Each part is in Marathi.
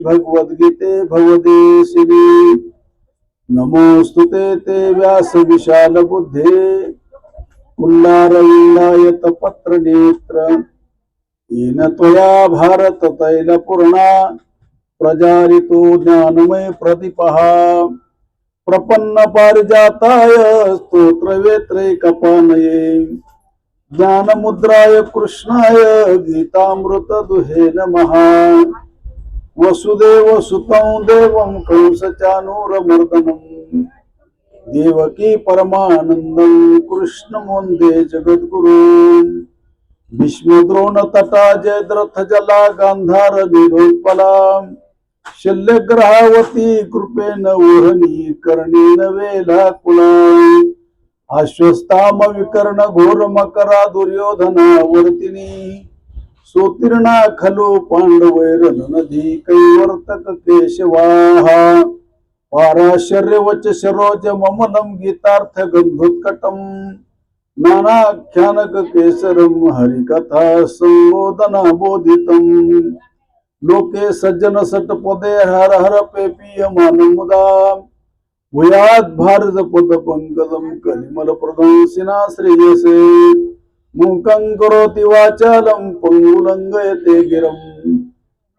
भगवद्गीते भवदेशिनी नमोस्तुते ते व्यास विशाल बुद्धे पुल्लारविंदायत पत्र नेत्र येन त्वया भारत तैल पूर्णा प्रजारितो ज्ञानमय प्रदीपः प्रपन्न पारिजाताय स्तोत्र वेत्रैकपानये ज्ञानमुद्राय कृष्णाय गीतामृत दुहे नमः वसुदेव सुतं देवं कंसचानूरमर्दनम् देवकी परमानंदं कृष्ण वंदे जगद्गुरु भीष्मद्रोण तटा जयद्रथ जला गांधार निरोत्पला शल्यग्रहावती कृपेन वहनी कर्णेन वेला कुला अश्वस्ताम विकर्ण घोर मकरा दुर्योधना वर्तिनी सोतीर्णा खलु पांडवैर नदी कैवर्तक केशवाहा पाराशर्यवच सरोज ममलम गीतार्थ गंधोत्कटम नानाख्यानक केसरम हरिकथा संबोधना बोधितम लोके सज्जन सटपदे हर हर पेपीयमान मुदा भूयात् भारत पद पंकजम कलिमल प्रदंसिना श्रेयसे मूकं करोति वाचालं पंगुलंगयते गिरम्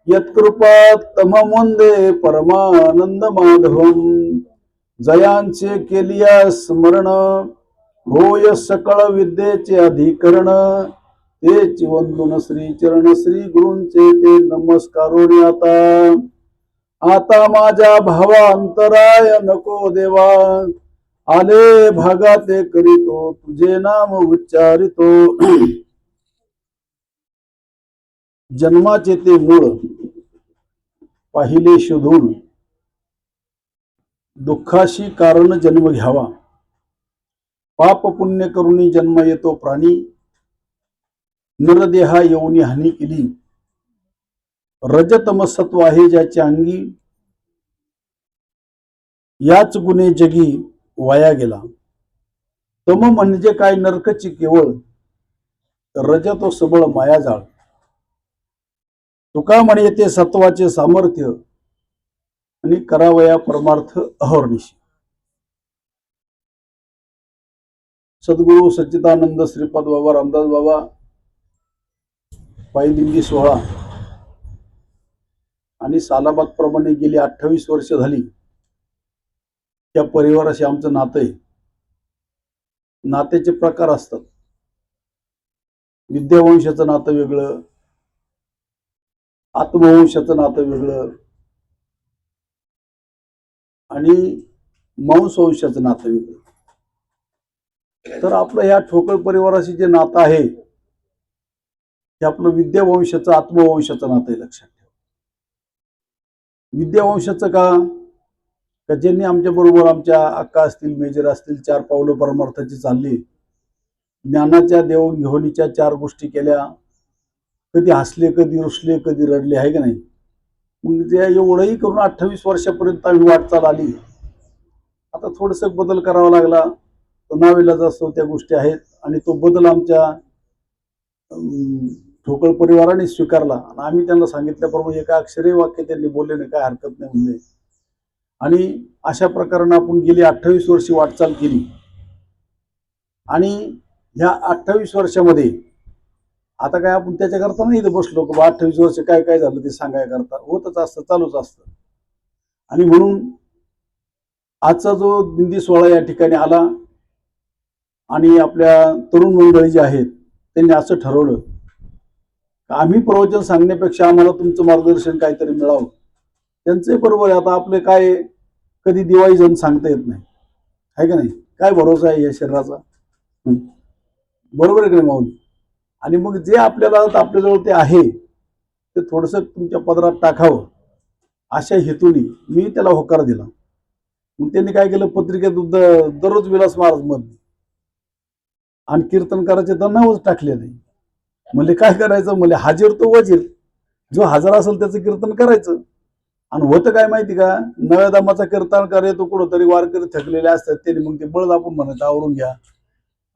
यत्कृपात्तमं वंदे परमानंद माधवम जयांचे केलिया स्मरण होय सकळ विद्येचे अधिकरण तेच वंदन श्री चरण श्री गुरूंचे ते नमस्कारोनी आता माझ्या भावा अंतराय नको देवा आले भागा ते करीतो तुझे नाम उच्चारितो जन्माचे ते मूळ पाहिले शोधून दुःखाशी कारण जन्म घ्यावा पाप पुण्य करुणी जन्म येतो प्राणी नरदेहा येऊनी हानी केली रजतम सत्व आहे ज्याच्या अंगी याच गुणे जगी वाया गेला तम म्हणजे काय नरकची केवळ रजतो सबळ मायाजाळ तुका म्हणे ते सत्वाचे सामर्थ्य आणि करावया परमार्थ अहर्निशी सद्गुरु सच्चिदानंद श्रीपाद बाबा रामदास बाबा पायदिंडी सोहळा आणि सालाबाद प्रमाणे गेली 28 वर्ष झाली त्या परिवाराशी आमचं नातं आहे नात्याचे प्रकार असतात विद्यावंशाचं नातं वेगळं आत्मवंशाचं नातं वेगळं आणि मांसवंशाचं नातं वेगळं तर आपलं ह्या ठोकळ परिवाराशी जे नातं आहे ते आपलं विद्यावंशाचं आत्मवंशाचं नातं आहे लक्षात ठेवा विद्यावंशाचं का ज्यांनी आमच्या बरोबर आमच्या अक्का असतील मेजर असतील 4 पावलं परमार्थाची चालली ज्ञानाच्या देवघेवणीच्या 4 गोष्टी केल्या कधी हसले कधी रुसले कधी रडले आहे का नाही मग ते एवढंही करून 28 वर्षापर्यंत आम्ही वाटचाल आली आता थोडस बदल करावा लागला तो नाविलाज असतो त्या गोष्टी आहेत आणि तो बदल आमच्या ठोकळ परिवाराने स्वीकारला आणि आम्ही त्यांना सांगितल्याप्रमाणे एका अक्षरी वाक्य त्यांनी बोलले नाही काय हरकत नाही म्हणले आणि अशा प्रकाराने आपण गेली 28 वर्षी वाटचाल केली आणि ह्या 28 वर्षामध्ये आता काय आपण त्याच्याकरता नाही इथं बसलो की 28 वर्ष काय काय झालं ते सांगाय करता होतच असतं चालूच असतं आणि म्हणून आजचा जो दिंडी सोहळा या ठिकाणी आला आणि आपल्या तरुण मंडळी जे आहेत त्यांनी असं ठरवलं आम्ही प्रवचन सांगण्यापेक्षा आम्हाला तुमचं मार्गदर्शन काहीतरी मिळावं त्यांचे बरोबर आहे आता आपले काय कधी दिवाळी जण सांगता येत नाही आहे का नाही काय भरोसा आहे या शरीराचा बरोबर आहे की नाही माऊली आणि मग जे आपल्याला आपल्याजवळ ते आहे ते थोडंसं तुमच्या पदरात टाकावं अशा हेतूने मी त्याला होकार दिला मग त्यांनी काय केलं पत्रिकेत दररोज विलास महाराज मध्ये आणि कीर्तनकाराचे तर नावच टाकले नाही म्हणजे काय करायचं म्हणजे हाजीर तो वजीर जो हजर असेल त्याचं कीर्तन करायचं आणि होतं काय माहिती का नव्या दामाचा कीर्तनकार येतो कुठंतरी वारकरी थकलेले असतात त्यांनी मग ते बळद आपण म्हणायचं आवरून घ्या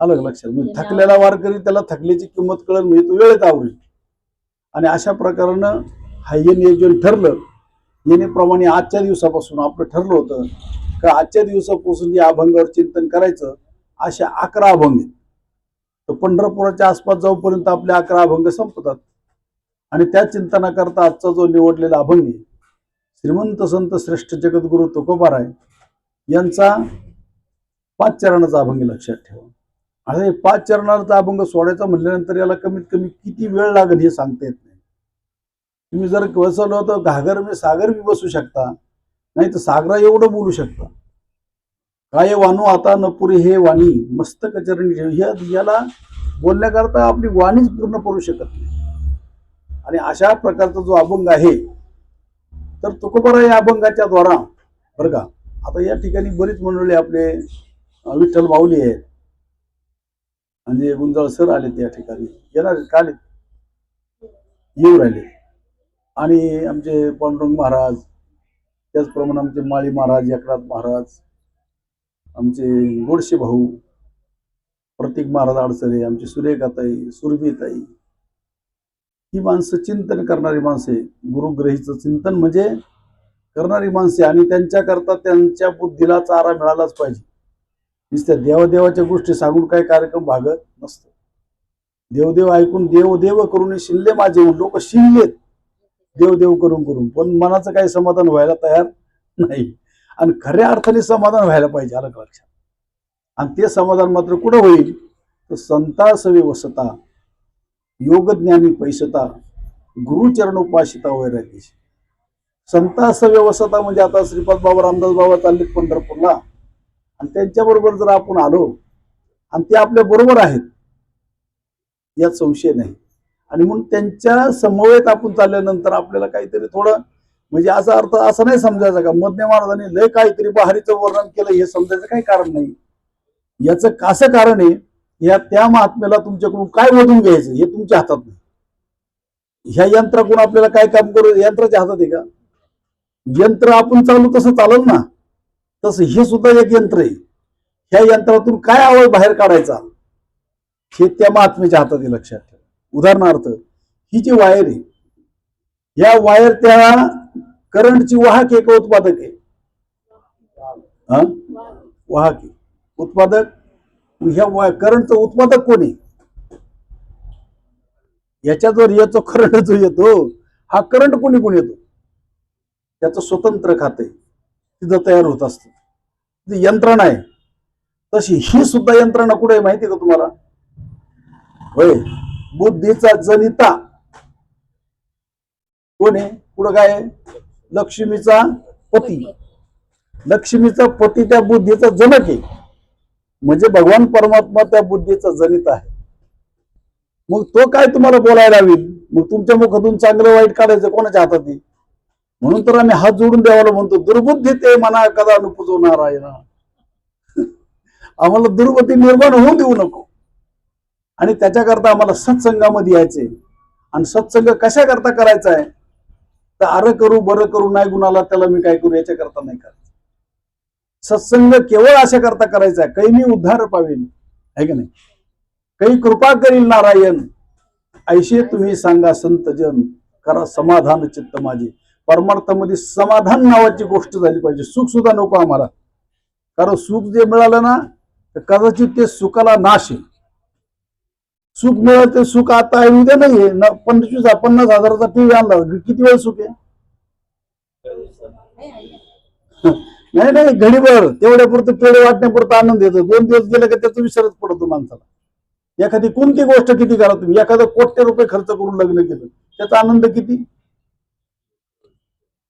अलग लक्षात म्हणजे थकलेला वारकरी त्याला थकल्याची किंमत कळेल म्हणजे तो वेळेत आवरेल आणि अशा प्रकारानं हे नियोजन ठरलं येण्याप्रमाणे आजच्या दिवसापासून आपलं ठरलं होतं का आजच्या दिवसापासून जे अभंगावर चिंतन करायचं, अशा 11 अभंग आहेत. तर पंढरपुराच्या आसपास जाऊपर्यंत आपले 11 अभंग संपतात. आणि त्या चिंतनाकरता आजचा जो निवडलेला अभंग आहे, श्रीमंत संत श्रेष्ठ जगद्गुरु तुकोबाराय यांचा 5 चरणाचा अभंग लक्षात ठेवा. आता हे 5 चरणाचा अभंग सोडायचा म्हटल्यानंतर याला कमीत कमी किती वेळ लागेल हे सांगता येत नाही. तुम्ही जर बसवलं तर घागर मी सागर बी बसू शकता, नाही तर सागरा एवढं बोलू शकता. काय वाणू आता नपुरी हे वाणी मस्तक चरणी, याला बोलण्याकरता आपली वाणीच पूर्ण करू शकत नाही. आणि अशा प्रकारचा जो अभंग आहे, तर तुकोबाराय या अभंगाच्या द्वारा बरं का, आता या ठिकाणी बरीच मंडळी आपले विठ्ठल माऊली आहेत, म्हणजे गुंजाळ सर आले त्या ठिकाणी, येणार काल येऊ राहिले. आणि आमचे पांडुरंग महाराज, त्याचप्रमाणे आमचे माळी महाराज, एकनाथ महाराज, आमचे गोडशे भाऊ, प्रतीक महाराज अडसरे, आमची सुरेखाताई, सुरभीताई, ही माणसं चिंतन करणारी माणसे, गुरुग्रहीचं चिंतन म्हणजे करणारी माणसे. आणि त्यांच्याकरता त्यांच्या बुद्धीला चारा मिळालाच पाहिजे. नुसत्या देवादेवाच्या गोष्टी सांगून काही कार्यक्रम भागत नसतो. देवदेव ऐकून देव करून शिनले माझे, लोक शिनलेत देव करून करून, पण मनाचं काही समाधान व्हायला तयार नाही. आणि खऱ्या अर्थाने समाधान व्हायला पाहिजे, आलं लक्षात. आणि ते समाधान मात्र कुठं होईल, तर संतासवे वसता, योगज्ञानी पैसता, गुरुचरण उपासिता वैराग्याची. संतासवे वसता म्हणजे आता श्रीपाद बाबा, रामदास बाबा चाललेत पंढरपूरला, आणि त्यांच्याबरोबर जर आपण आलो आणि ते आपल्या बरोबर आहेत यात संशय नाही. आणि म्हणून त्यांच्या समवेत आपण चालल्यानंतर आपल्याला काहीतरी थोडं, म्हणजे असा अर्थ असा नाही समजायचा का मध्य महाराजांनी लय काहीतरी बहारीचं वर्णन केलं, हे समजायचं काही कारण नाही. याचं कसं कारण आहे, या त्या महात्म्याला तुमच्याकडून काय मधून घ्यायचं हे तुमच्या हातात नाही. ह्या यंत्राकडून आपल्याला काय काम करू, यंत्राच्या हातात आहे का? यंत्र आपण चालू तसं चालल ना, तसं हे सुद्धा एक यंत्र आहे. ह्या यंत्रातून काय आवाज बाहेर काढायचा हे त्या महात्म्याच्या हातात आहे, लक्षात ठेवा. उदाहरणार्थ ही जी वायर आहे, या वायर त्या करंटची वाहक आहे का उत्पादक आहे? वाहक आहे, उत्पादक. ह्या करंटचं उत्पादक कोण आहे? याच्या जो रियाचा करंट जो येतो, हा करंट कोणी येतो? त्याचं स्वतंत्र खाते तिथं तयार होत असतं, ती यंत्रणा आहे. तशी ही सुद्धा यंत्रणा कुठे आहे माहिती का तुम्हाला? होय, बुद्धीचा जनिता कोण आहे? पुढं काय आहे? लक्ष्मीचा पती. लक्ष्मीचा पती त्या बुद्धीचा जनक आहे, म्हणजे भगवान परमात्मा त्या बुद्धीचा जनिता आहे. मग तो काय तुम्हाला बोलायला हवी? मग तुमच्या मुखातून चांगलं वाईट काढायचं कोणाच्या हातात आहे? म्हणून तर आम्ही हात जोडून देवाला म्हणतो, दुर्बुद्धी ते मना कदा नुपुजवणार आहे ना. आम्हाला दुर्गती निर्माण होऊ देऊ नको. आणि त्याच्याकरता आम्हाला सत्संगामध्ये यायचे. आणि सत्संग कशा करता करायचा आहे, तर अरे करू बरं करू नाही गुणाला त्याला मी काय करू, याच्या करता नाही करायचं. सत्संग केवळ अशा करता करायचा आहे, काही मी उद्धार पावेन, आहे का नाही? काही कृपा करील नारायण, ऐशे तुम्ही सांगा संत जन, करा समाधान चित्त माझे. परमार्थामध्ये समाधान नावाची गोष्ट झाली पाहिजे. सुख सुद्धा नको आम्हाला, कारण सुख जे मिळालं ना, तर कदाचित ते सुखाला नाश आहे. सुख मिळालं ते सुख आता आहे उद्या नाहीये. 50,000 हजाराचा टीव्ही आणला, किती वेळ सुख आहे? नाही नाही, घडीभर तेवढ्या पुरतं पेढे वाटण्यापुरता आनंद येतो. 2 दिवस गेले का त्याचा विसरच पडतो माणसाला. एखादी कोणती गोष्ट किती करा तुम्ही, एखादं कोटी रुपये खर्च करून लग्न केलं, त्याचा आनंद किती?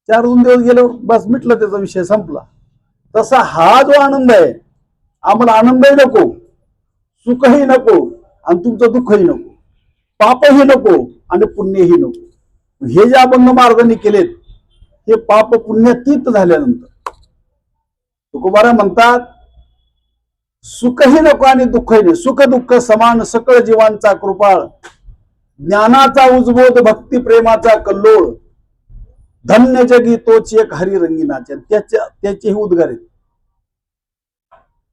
4-2 दिवस गेल्यावर बस मिटलं, त्याचा विषय संपला. तसा हा जो आनंद आहे, आम्हाला आनंदही नको, सुखही नको, आणि तुमचं दुःखही नको, पापही नको आणि पुण्यही नको. हे जे अभंग महाराजांनी केलेत, हे पाप पुण्यातीत झाल्यानंतर तुकोबारा म्हणतात, सुखही नको आणि दुःखही नाही, सुख दुःख समान सकळ जीवांचा कृपाळ, ज्ञानाचा उजबोध भक्ती प्रेमाचा कल्लोळ, धन्य जगी तोच एक हरी रंगीनाचे. त्याचे हे उद्गार आहेत.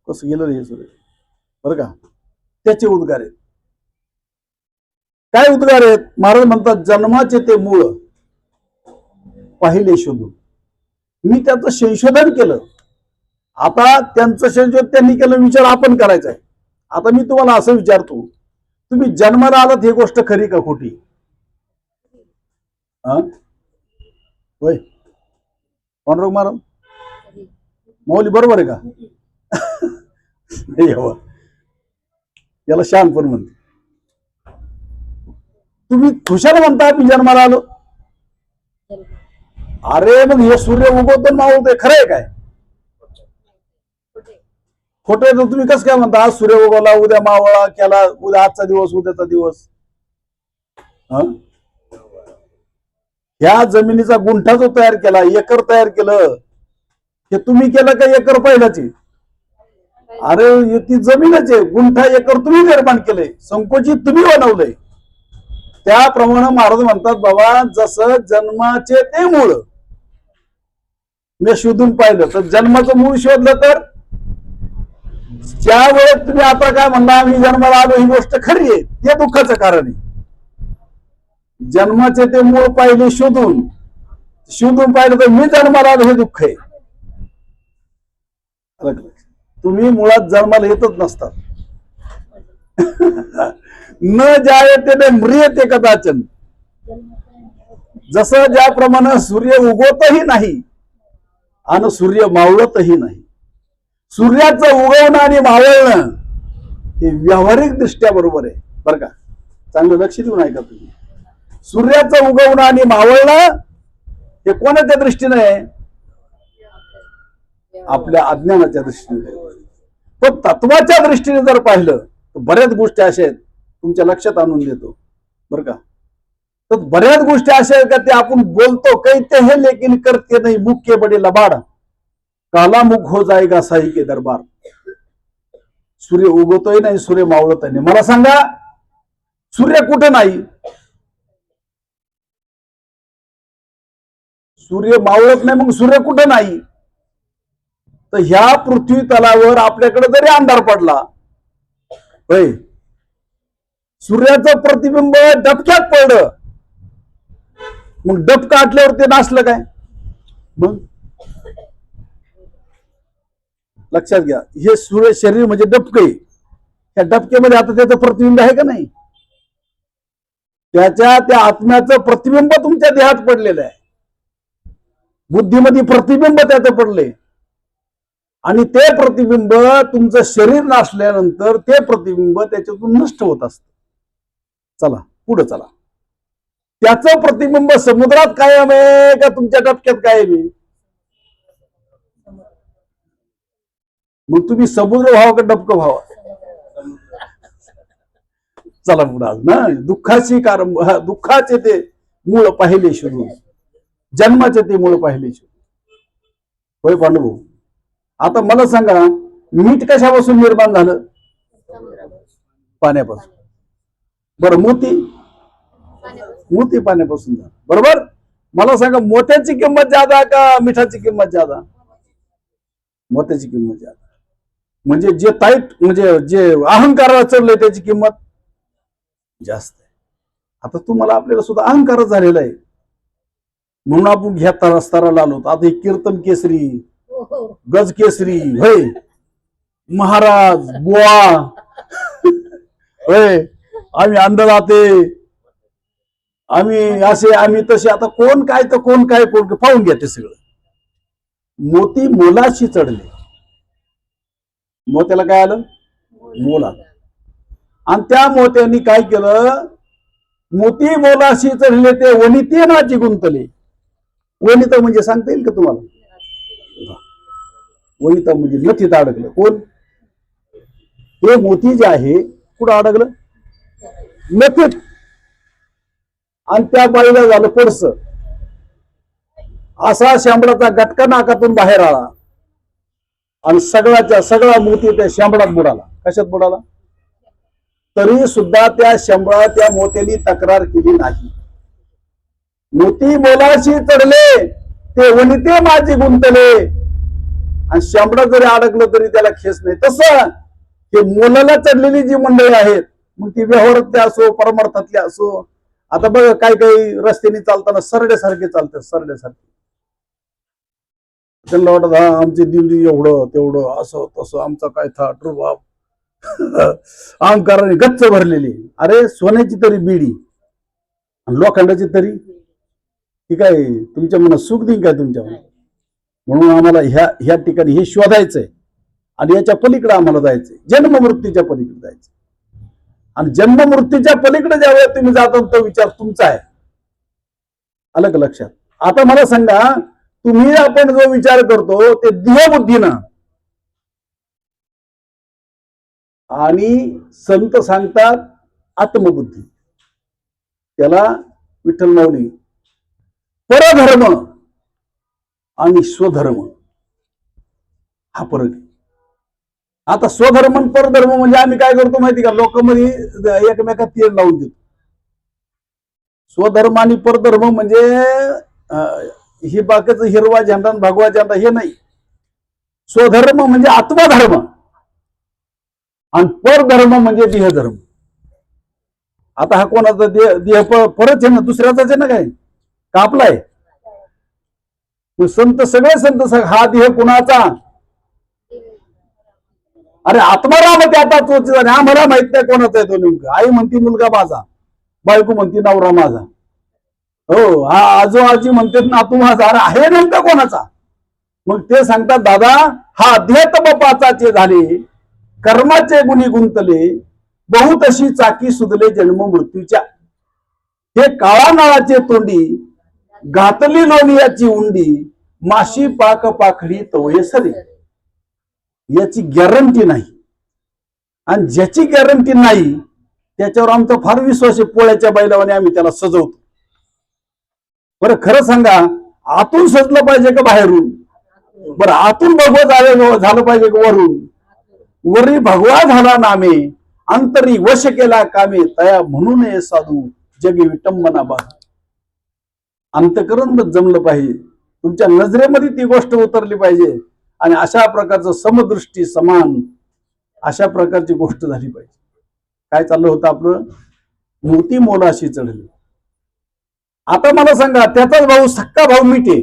कसं गेलं हे सगळं बरं का? त्याचे उद्गार आहेत. काय उद्गार आहेत? महाराज म्हणतात, जन्माचे ते मूळ पाहिले शोधून. मी त्याचं संशोधन केलं. आता त्यांचं संशोधन त्यांनी केलं, विचार आपण करायचा आहे. आता मी तुम्हाला असं विचारतो, तुम्ही जन्माला आलात ही गोष्ट खरी का खोटी? होय पांडुरंग महाराज माऊली बरोबर आहे का? याला शहाणपण म्हणते. तुम्ही खुशाल म्हणता मी जन्माला आलो. अरे मग हे सूर्य उगवतो मावळतोय, खरं आहे काय? खोटं आहे तर तुम्ही कसं काय म्हणता आज सूर्य उगवला, उद्या मावळा केला, उद्या आजचा दिवस उद्याचा दिवस? ह्या जमिनीचा गुंठा जो तयार केला, एकर तयार केलं, हे तुम्ही केलं का एकर पहिल्याची? अरे ती जमीनच आहे, गुंठा एकर तुम्ही निर्माण केलंय, संकोचित तुम्ही बनवलंय. त्याप्रमाणे महाराज म्हणतात बाबा, जसं जन्माचे ते मूळ मी शोधून पाहिलं, तर जन्माचं मूळ शोधलं तर ज्या वेळेस तुम्ही आता काय म्हणला आम्ही जन्माला आलो ही गोष्ट खरी आहे, ते दुःखाचं कारण आहे. जन्माचे ते मूळ पाहिले शोधून पाहिलं तर मी जन्माला आलो हे दुःख आहे. तुम्ही मुळात जन्माला येतच नसतात. न जायते म्रियते कदाचन. जसं ज्याप्रमाणे सूर्य उगवतही नाही आणि सूर्य मावळतही नाही. सूर्याचं उगवणं आणि मावळणं हे व्यावहारिक दृष्ट्या बरोबर आहे बरं का, चांगलं लक्ष देऊन ऐका तुम्ही. सूर्याचं उगवणं आणि मावळणं हे कोणाच्या दृष्टीने आहे? आपल्या अज्ञानाच्या दृष्टीने. पण तत्वाच्या दृष्टीने जर पाहिलं तर बऱ्याच गोष्टी अशा आहेत, तुमच्या लक्षात आणून देतो बरं का. तर बऱ्याच गोष्टी अशा आहेत का ते आपण बोलतो कहते हैं लेकिन करते नाही, मुख के बडे लबाड, काला मुख हो जाएगा साई के दरबार. सूर्य उगवतोय नाही, सूर्य मावळतही नाही. मला सांगा सूर्य कुठे नाही? सूर्य मावळत नाही, मग सूर्य कुठे नाही? तर ह्या पृथ्वी तलावर आपल्याकडे जरी अंधार पडला, होय, सूर्याचं प्रतिबिंब डबक्यात पडलं, मग डबका आटल्यावर ते नाचलं काय? मग लक्षात घ्या, हे सूर्य शरीर म्हणजे डबके, त्या डबकेमध्ये आता त्याचं प्रतिबिंब आहे का नाही? त्या आत्म्याचं प्रतिबिंब तुमच्या देहात पडलेलं आहे, बुद्धीमध्ये प्रतिबिंब त्याचं पडले, आणि ते प्रतिबिंब तुमचं शरीर नसल्यानंतर ते प्रतिबिंब त्याच्यातून नष्ट होत असत. चला पुढे चला. त्याचं प्रतिबिंब समुद्रात कायम आहे का तुमच्या डबक्यात कायम आहे? मग तुम्ही समुद्र व्हावा का डबकं व्हावा? चला पुढे ना. दुःखाचे ते मूळ पाहिले शोधून, जन्माचे ते मूळ पाहिले शोधून. होय पांडुभाऊ, आता मला सांगा मीठ कशापासून निर्माण झालं? पाण्यापासून. बरं मोती पाण्यापासून झालं बरोबर. मला सांगा मोत्याची किंमत ज्यादा का मिठाची किंमत ज्यादा? मोत्याची किंमत ज्यादा. म्हणजे जे ताईट म्हणजे जे अहंकाराला चढलंय त्याची किंमत जास्त आहे. आता तुम्हाला आपल्याला सुद्धा अहंकारच झालेला आहे, म्हणून आपण घ्या स्तराला आलो. आता हे कीर्तन केसरी, गज केसरी, होय, महाराज बुवा, होय, आम्ही अंधदाते, आम्ही असे आम्ही तसे. आता कोण काय तर कोण काय पाहून घ्या ते सगळं. मोती मोलाशी चढले, मोत्याला काय आलं? मोल आलं. आणि त्या मोत्यांनी काय केलं? मोती मोलाशी चढले ते वनिते नाची गुंतले. वनिता म्हणजे सांगता येईल का तुम्हाला? वनिता म्हणजे नथीत अडकलं. कोण? हे मोती जे आहे कुठं अडकलं? नथीत. आणि त्या बाईला झालं पडस. असा शांबडाचा गटका नाकातून बाहेर आला आणि सगळा मोती त्या शांबडात बुडाला. कशात बुडाला? तरी सुद्धा त्या शांबळा त्या मोत्यांनी तक्रार केली नाही. मोती मोलाशी चढले ते वनिते माझी गुंतले, आणि शांबडा जरी अडकलं तरी त्याला खेच नाही. तसं हे मोलाला चढलेली जी मंडळी आहेत, मग ती व्यवहारातली असो परमार्थातली असो. आता बघा काही काही रस्त्याने चालताना सरड्यासारखे चालतात, सरड्यासारखे. त्यांना वाटत हा आमची दिंडी एवढं तेवढं असं तसं आमचा काय था बाप अहंकाराने गच्च भरलेली. अरे सोन्याची तरी बीडी आणि लोखंडाची तरी ती काय तुमच्या मनात सुख देईन काय तुमच्या मनात. म्हणून आम्हाला ह्या ठिकाणी हे शोधायचंय आणि याच्या पलीकडे आम्हाला जायचंय, जन्म मृत्यूच्या पलीकडे जायचंय. आणि जन्म मृत्यूच्या पलीकडे ज्यावेळेस तुम्ही जाता तो विचार तुमचा आहे. आलं का लक्षात? आता मला सांगा, तुम्ही आपण जो विचार करतो ते देहबुद्धीनं आणि संत सांगतात आत्मबुद्धी. त्याला विठ्ठल माऊली परधर्म आणि स्वधर्म हा फरक आहे. आता स्वधर्म आणि परधर्म म्हणजे आम्ही काय करतो माहिती का, लोकांमध्ये एकमेकात तीर लावून देतो. स्वधर्म आणि परधर्म म्हणजे ही बाकीचं हिरवा झेंडा भगवा झेंडा हे नाही. स्वधर्म म्हणजे आत्मधर्म आणि परधर्म म्हणजे देहधर्म. आता हा कोणाचा देह परच आहे ना, दुसऱ्याचाच आहे ना, काय कापलाय. संत सगळे संत हा देह कुणाचा? अरे आत्माराम आता तोच. आम्हाला माहित नाही कोणाचा आहे तो नेमका. आई म्हणती मुलगा माझा, बायको म्हणती नवरा माझा, हो हा आजो आजी म्हणते नातू माझा. अरे आहे नेमका कोणाचा? मग ते सांगतात दादा हा देह बापाचाचे झाले, कर्माचे गुणी गुंतले, बहुत अशी चाकी सुधले जन्म मृत्यूच्या. हे काळा नाळाचे तोंडी, घातली लोणीयाची उंडी, माशी पाक पाखडी तवये सरी. याची गॅरंटी नाही. आणि ज्याची गॅरंटी नाही त्याच्यावर आमचा फार विश्वास आहे. पोळ्याच्या बैलावाने आम्ही त्याला सजवतो. बरं खरं सांगा, आतून सजलं पाहिजे का बाहेरून? बरं आतून भगवत झालं पाहिजे का वरून? वरी भगवा झाला नामे, अंतरी वश केला कामे, तया म्हणून साधू जगी विटंबना बा. अंतकरण जमलं पाहिजे, तुमच्या नजरेमध्ये ती गोष्ट उतरली पाहिजे आणि अशा प्रकारचं समदृष्टी समान अशा प्रकारची गोष्ट झाली पाहिजे. काय चाललं होतं आपलं? मोती मोलाशी चढली. आता मला सांगा, त्याचाच भाऊ सक्का भाऊ मिठे,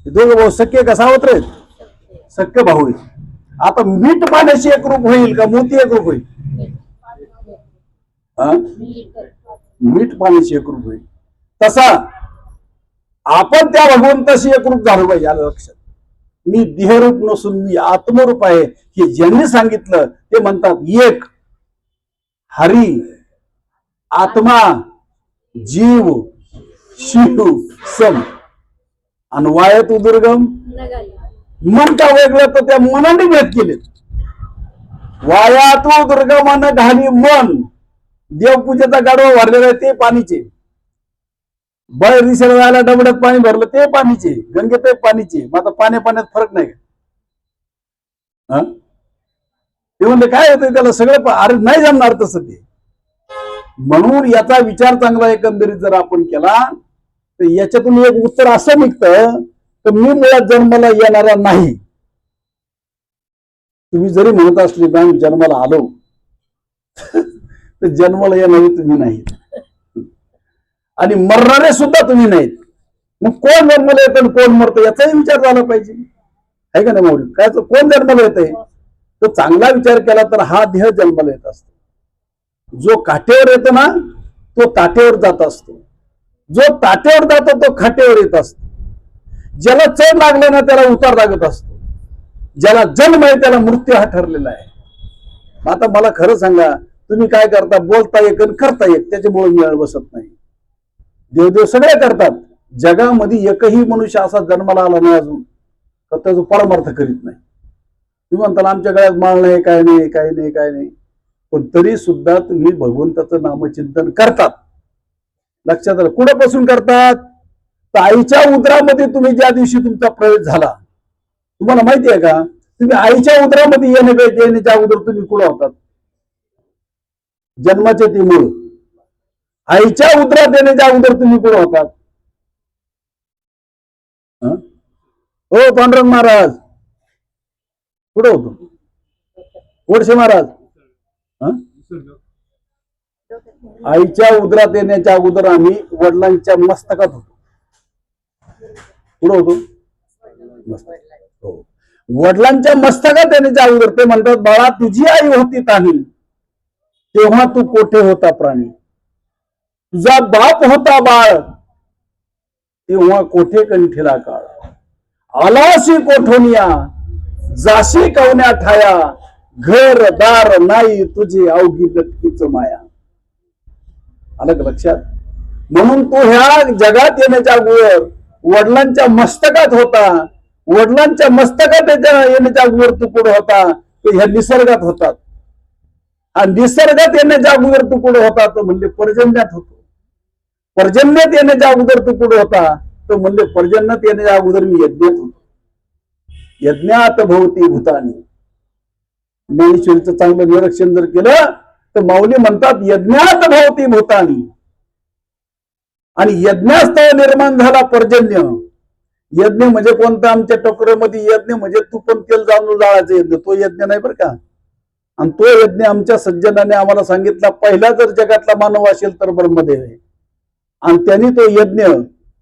दोघं भाऊ सख्खे का सावत्र आहेत? सख्खे भाऊ आहेत. आता मीठ पाण्याशी एकरूप होईल का मोती एकरूप होईल? मीठ पाण्याशी एकरूप होईल. तसा आपण त्या भगवंताशी एकरूप झालं पाहिजे. आलं लक्षात? मी देहरूप नसून मी आत्मरूप आहे हे ज्यांनी सांगितलं ते म्हणतात एक हरी, आत्मा, जीव, शिव, सम. आणि वायत उदुर्गम मन का वेगळं तर त्या मनाने भेद केले. वायात दुर्गमान घाली मन. देवपूजेचा गाडवा भरलेला आहे ते पाणीचे. बळ दिसेला जायला डबड्यात पाणी भरलं ते पाणीचे. गंगेत पाणीचे. मग आता पाण्यात फरक नाही का? ते म्हणले काय होतं त्याला सगळं. अरे नाही जमणार तसं ते. म्हणून याचा विचार चांगला एकंदरीत जर आपण केला तर याच्यातून एक उत्तर असं निघतं तर मी मुळात जन्माला येणारा नाही. तुम्ही जरी म्हणत असले मी जन्माला आलो तर जन्माला येणारे तुम्ही नाही आणि मरणारे सुद्धा तुम्ही नाहीत. मग कोण जन्माला येतं कोण मरतं याचाही विचार झाला पाहिजे. आहे का नाही माऊली? काय कोण जन्माला येत आहे? तर चांगला विचार केला तर हा देह जन्माला येत असतो. जो काठेवर येतो ना तो ताटेवर जात असतो. जो ताटेवर जातो तो खाटेवर येत असतो. ज्याला चढ लागलं ना त्याला उतार लागत असतो. ज्याला जन्म आहे त्याला मृत्यू हा ठरलेला आहे. आता मला खरं सांगा, तुम्ही काय करता? बोलता एक आणि करता एक, त्याच्यामुळे मिळत बसत नाही. देवदेव सगळे करतात. जगामध्ये एकही मनुष्य असा जन्माला आला नाही अजून तर त्याचा परमार्थ करीत नाही. तुम्ही म्हणताल आमच्या गळ्यात माळ नाही, काय नाही, काय नाही, काय नाही, पण तरी सुद्धा तुम्ही भगवंताचं नामचिंतन करतात. लक्षात आलं? कुणापासून करतात? तर आईच्या उदरामध्ये तुम्ही ज्या दिवशी तुमचा प्रवेश झाला, तुम्हाला माहिती आहे का? तुम्ही आईच्या उदरामध्ये येण्याच्या अगोदर तुम्ही कुठं होतात? जन्माचे ती मूळ. आईच्या उदरात येण्याच्या अगोदर तुम्ही कुठं होतात? हो पांडुरंग महाराज कुठं होतो? वडसे महाराज आईच्या उदरात येण्याच्या अगोदर आम्ही वडिलांच्या मस्तकात होतो. कुठं होतो? हो. वडिलांच्या मस्तकात येण्याच्या अगोदर ते म्हणतात, बाळा तुझी आई होती तानी तेव्हा तू कोठे होता प्राणी, तुझा बाप होता बाळ तेव्हा कोठे कंठीला काळ, आलाशी कोठोनिया जाशी कवन्या ठाया, घर दार नाही तुझी अवघी गटकीच माया. आलं का लक्षात? म्हणून तो ह्या जगात येण्याच्या अगोदर वडिलांच्या मस्तकात होता, वडिलांच्या मस्तकात येण्याच्या अगोदर तू कुठे होता, तो ह्या निसर्गात होता. आणि निसर्गात येण्याच्या अगोदर तू कुठे होता, तो म्हणजे पर्जन्यात होतो. पर्जन्यात येण्याच्या अगोदर तू कुठे होता, तो म्हणजे पर्जन्यात येण्याच्या अगोदर मी यज्ञात होतो. यज्ञात भवती भूतानी. ज्ञानेश्वरीचं चांगलं निरीक्षण जर केलं तर माऊली म्हणतात यज्ञात भवती भूतानी. आणि यज्ञास्तव निर्माण झाला पर्जन्य. यज्ञ म्हणजे कोणता? आमच्या टोकऱ्यामध्ये यज्ञ म्हणजे तूपण तेल जाणून जाळायचं यज्ञ, तो यज्ञ नाही बरं का. आणि तो यज्ञ आमच्या सज्जनाने आम्हाला सांगितला, पहिला जर जगातला मानव असेल तर ब्रह्मदेव आहे. आणि त्यांनी तो यज्ञ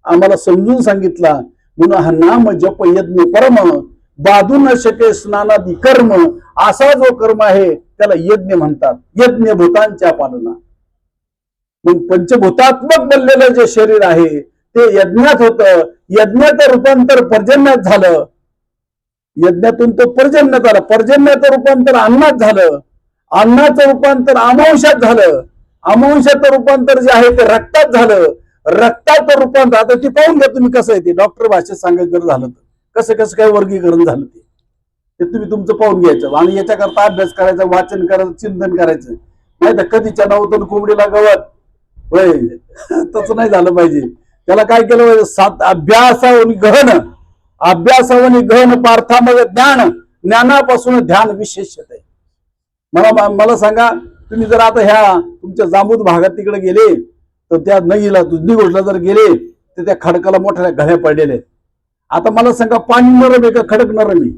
आम्हाला समजून सांगितला. म्हणून हा नाम जप यज्ञ परम, बाधू न शके स्नानादी कर्म, असा जो कर्म आहे त्याला यज्ञ म्हणतात. यज्ञ भूतांच्या पालना. मग पंचभूतात्मक बनलेलं जे शरीर आहे ते यज्ञात होतं. यज्ञाचं रूपांतर पर्जन्यात झालं, यज्ञातून तो पर्जन्यात आला, पर्जन्याचं रूपांतर अन्नात झालं, अन्नाचं रूपांतर अमांशात झालं, अमांशाचं रूपांतर जे आहे ते रक्तात झालं, रक्ताचं रूपांतर आता ती पाहून घ्या तुम्ही कसं आहे ते. डॉक्टर भाषेत सांगायचं जर झालं तर कसं कसं काय वर्गीकरण झालं ते तुम्ही तुमचं पाहून घ्यायचं. आणि याच्याकरता अभ्यास करायचा, वाचन करायचं, चिंतन करायचं. नाही तर कधीच्या नव्हतं कोंबडीला गवत होय तसं नाही झालं पाहिजे. त्याला काय केलं पाहिजे? सात अभ्यासावनी गहन, अभ्यासावनी गहन पार्थामग ज्ञान, ज्ञानापासून ध्यान विशेषत आहे. मला सांगा, तुम्ही जर आता ह्या तुमच्या जांबूत भागात तिकडे गेले तर त्या नदीला दुधनी गोष्टला जर गेले तर त्या खडकाला मोठ्या घड्या पडलेल्या आहेत. आता मला सांगा, पाणी नरम आहे का खडक नरम आहे?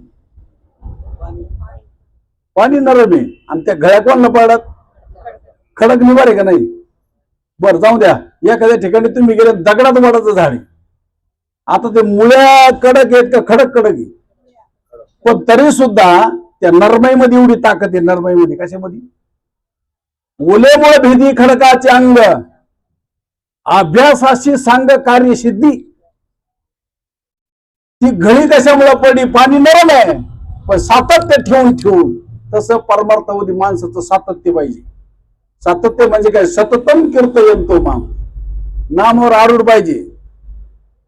पाणी नरम आहे. आणि त्या घड्या कोणाला पडतात? खडक निवार आहे का नाही? बरं जाऊ द्या, एखाद्या ठिकाणी तुम्ही गेले दगडात वडाचं झाड आहे. आता ते मुळ्या कडक आहेत का खडक कडक आहे? पण तरी सुद्धा त्या नरमाईमध्ये एवढी ताकद आहे. नरमाईमध्ये कशामध्ये? ओलेमुळे भेदी खडकाचे अंग, अभ्यासाशी सांग कार्यसिद्धी. ती घडी कशामुळे पडली? पाणी नरम आहे पण सातत्य ठेवून ठेवून. तसं परमार्थामध्ये माणसाचं सातत्य पाहिजे. सातत्य म्हणजे काय? सततम कीर्तयंतो माम, नामावर आरूढ पाहिजे.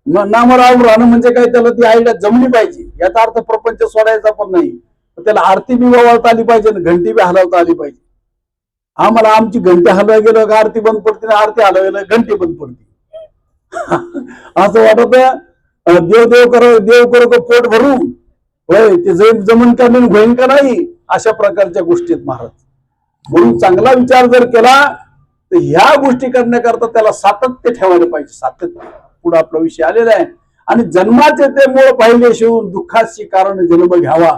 नामावर आरूढ राहणं म्हणजे काय? त्याला ती आईला जमली पाहिजे. याचा अर्थ प्रपंच सोडायचा पण नाही, त्याला आरती बी वळता आली पाहिजे, घंटी बी हलवता आली पाहिजे. आम्हाला आमची घंटी हलवायला गेलो का आरती बंद पडते, आरती हलवायला घंटी बंद पडते. असं वाटत देव देव करो का पोट भरू, होय ते जमून का नाही होईन का नाही, अशा प्रकारच्या गोष्टीत महाराज. म्हणून चांगला विचार जर केला तर ह्या गोष्टी करण्याकरता त्याला सातत्य ठेवायला पाहिजे. सातत्य पुढे आपला विषय आलेला आहे. आणि जन्माचे ते मूळ पाहिले शिवून दुःखाची कारण जन्म घ्यावा.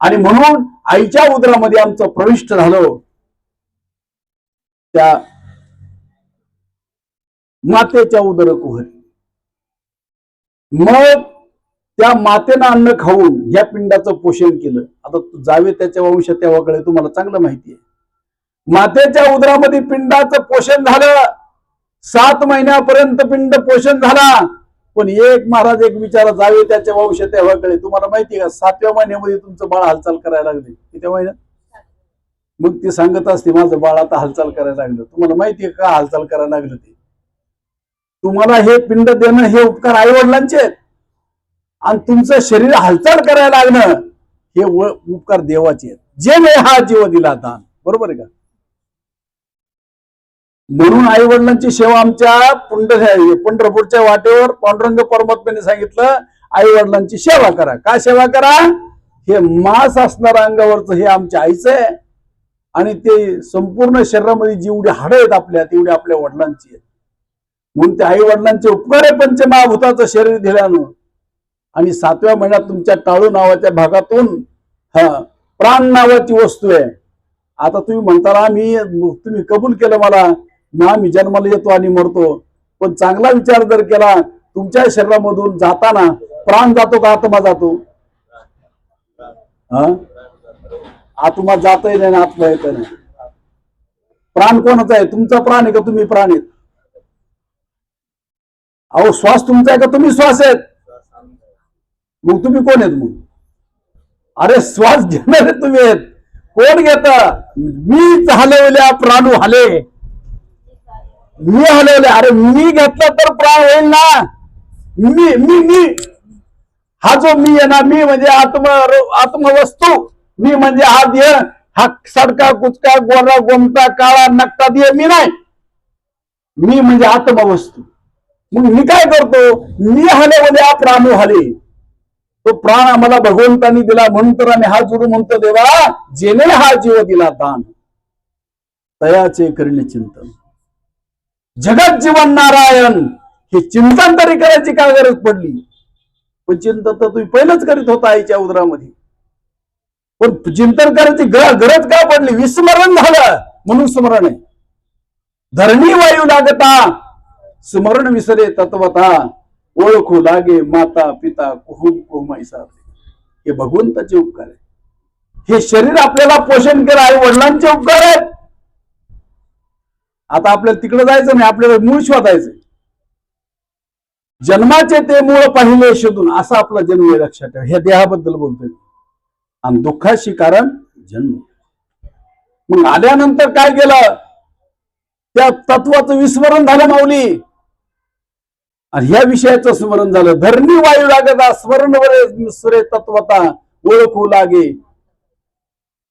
आणि म्हणून आईच्या उदरामध्ये आमचं प्रविष्ट झालं त्या मातेच्या उदर कुहरी. मग त्या मातेनं अन्न खाऊन ह्या पिंडाचं पोषण केलं. आता जावे त्याच्या वंश तेव्हाकडे तुम्हाला चांगलं माहिती आहे. मातेच्या उदरामध्ये पिंडाचं पोषण झालं. 7 महिन्यापर्यंत पिंड पोषण झाला. पण एक महाराज एक विचारा, जावे त्याच्या वंश तेव्हाकडे तुम्हाला माहिती आहे का? 7व्या महिन्यामध्ये तुमचं बाळ हालचाल करायला लागले. किती महिन्यात? मग ती सांगत असते माझं बाळ आता हालचाल करायला लागलं. तुम्हाला माहिती आहे का हालचाल करायला लागलं ते? तुम्हाला हे पिंड देणं हे उपकार आई वडिलांचे आहेत. आणि तुमचं शरीर हालचाल करायला लागणं हे उपकार देवाचे आहेत. जे ने हा जीव दिला दान. बरोबर आहे का? म्हणून आई वडिलांची सेवा आमच्या पंढरपूरच्या वाटेवर पांडुरंग परमात्म्याने सांगितलं, आई वडिलांची सेवा करा. काय सेवा करा? हे मांस असणार अंगावरचं हे आमच्या आईचं आहे. आणि ते संपूर्ण शरीरामध्ये जेवढी हाडं आहेत आपल्या तेवढी आपल्या वडिलांची आहेत. म्हणून ते आई वडिलांचे उपकार आहे पंचमहाभूताचं शरीर दिल्यानं. आणि 7व्या महिन्यात तुमच्या टाळू नावाच्या भागातून प्राण नावाची वस्तू आहे. आता तुम्ही म्हणता तुम्ही कबूल केलं मला ना, मी जन्माला येतो आणि मरतो. पण चांगला विचार जर केला, तुमच्या शरीरामधून जाताना प्राण जातो का आत्मा जातो? हा, आत्मा जातही नाही, आत्मा येत नाही. प्राण कोणाचा आहे? तुमचा प्राण आहे का तुम्ही प्राण आहेत? अहो, श्वास तुमचा आहे का तुम्ही श्वास आहेत? मग तुम्ही कोण आहेत मग? अरे श्वास घेणारे तुम्ही आहेत. कोण घेत? मीच हलवल्या प्राणू हले. मी हलवले. अरे मी घेतला तर प्राण होईल ना. मी मी मी हा जो मी आहे ना, मी म्हणजे आत्मवस्तू. मी म्हणजे हा देह, हा सडका कुचका गोरा गोमटा काळा नकटा देह मी नाही. मी म्हणजे आत्मवस्तू. मग मी काय करतो? मी हलवल्या प्राणू हले. तो प्राण आम्हाला भगवंतांनी दिला म्हणून तर आम्ही हात जोडून म्हणतो, देवा जेने हा जीव दिला दान, तयाचे करणे चिंतन. जगत जीवन नारायण हे चिंतन तरी करायची काय गरज पडली? पण चिंतन तर तुम्ही पहिलंच करीत होता आईच्या उदरामध्ये. पण चिंतन करायची गरज का पडली? विस्मरण झालं म्हणून स्मरण आहे. धरणी वायू लागता स्मरण विसरे तत्वता, ओळखू लागे माता पिता कुहुम कुहुमाई साधे. हे भगवंताचे उपकार आहे. हे शरीर आपल्याला पोषण केलं, आई वडिलांचे उपकार आहेत. आता आपल्याला तिकडे जायचं नाही, आपल्याला मूळ शोधायचं. जन्माचे ते मूळ पाहिले शोधून, असा आपला जन्म आहे, लक्षात ठेवा. हे देहाबद्दल बोलतोय. आणि दुःखाशी कारण जन्म. मग आल्यानंतर काय केलं? त्या तत्वाचं विस्मरण झालं माऊली, आणि ह्या विषयाचं स्मरण झालं. धरणी वायू लागता स्मरण वरे तत्वता, ओळखू लागे.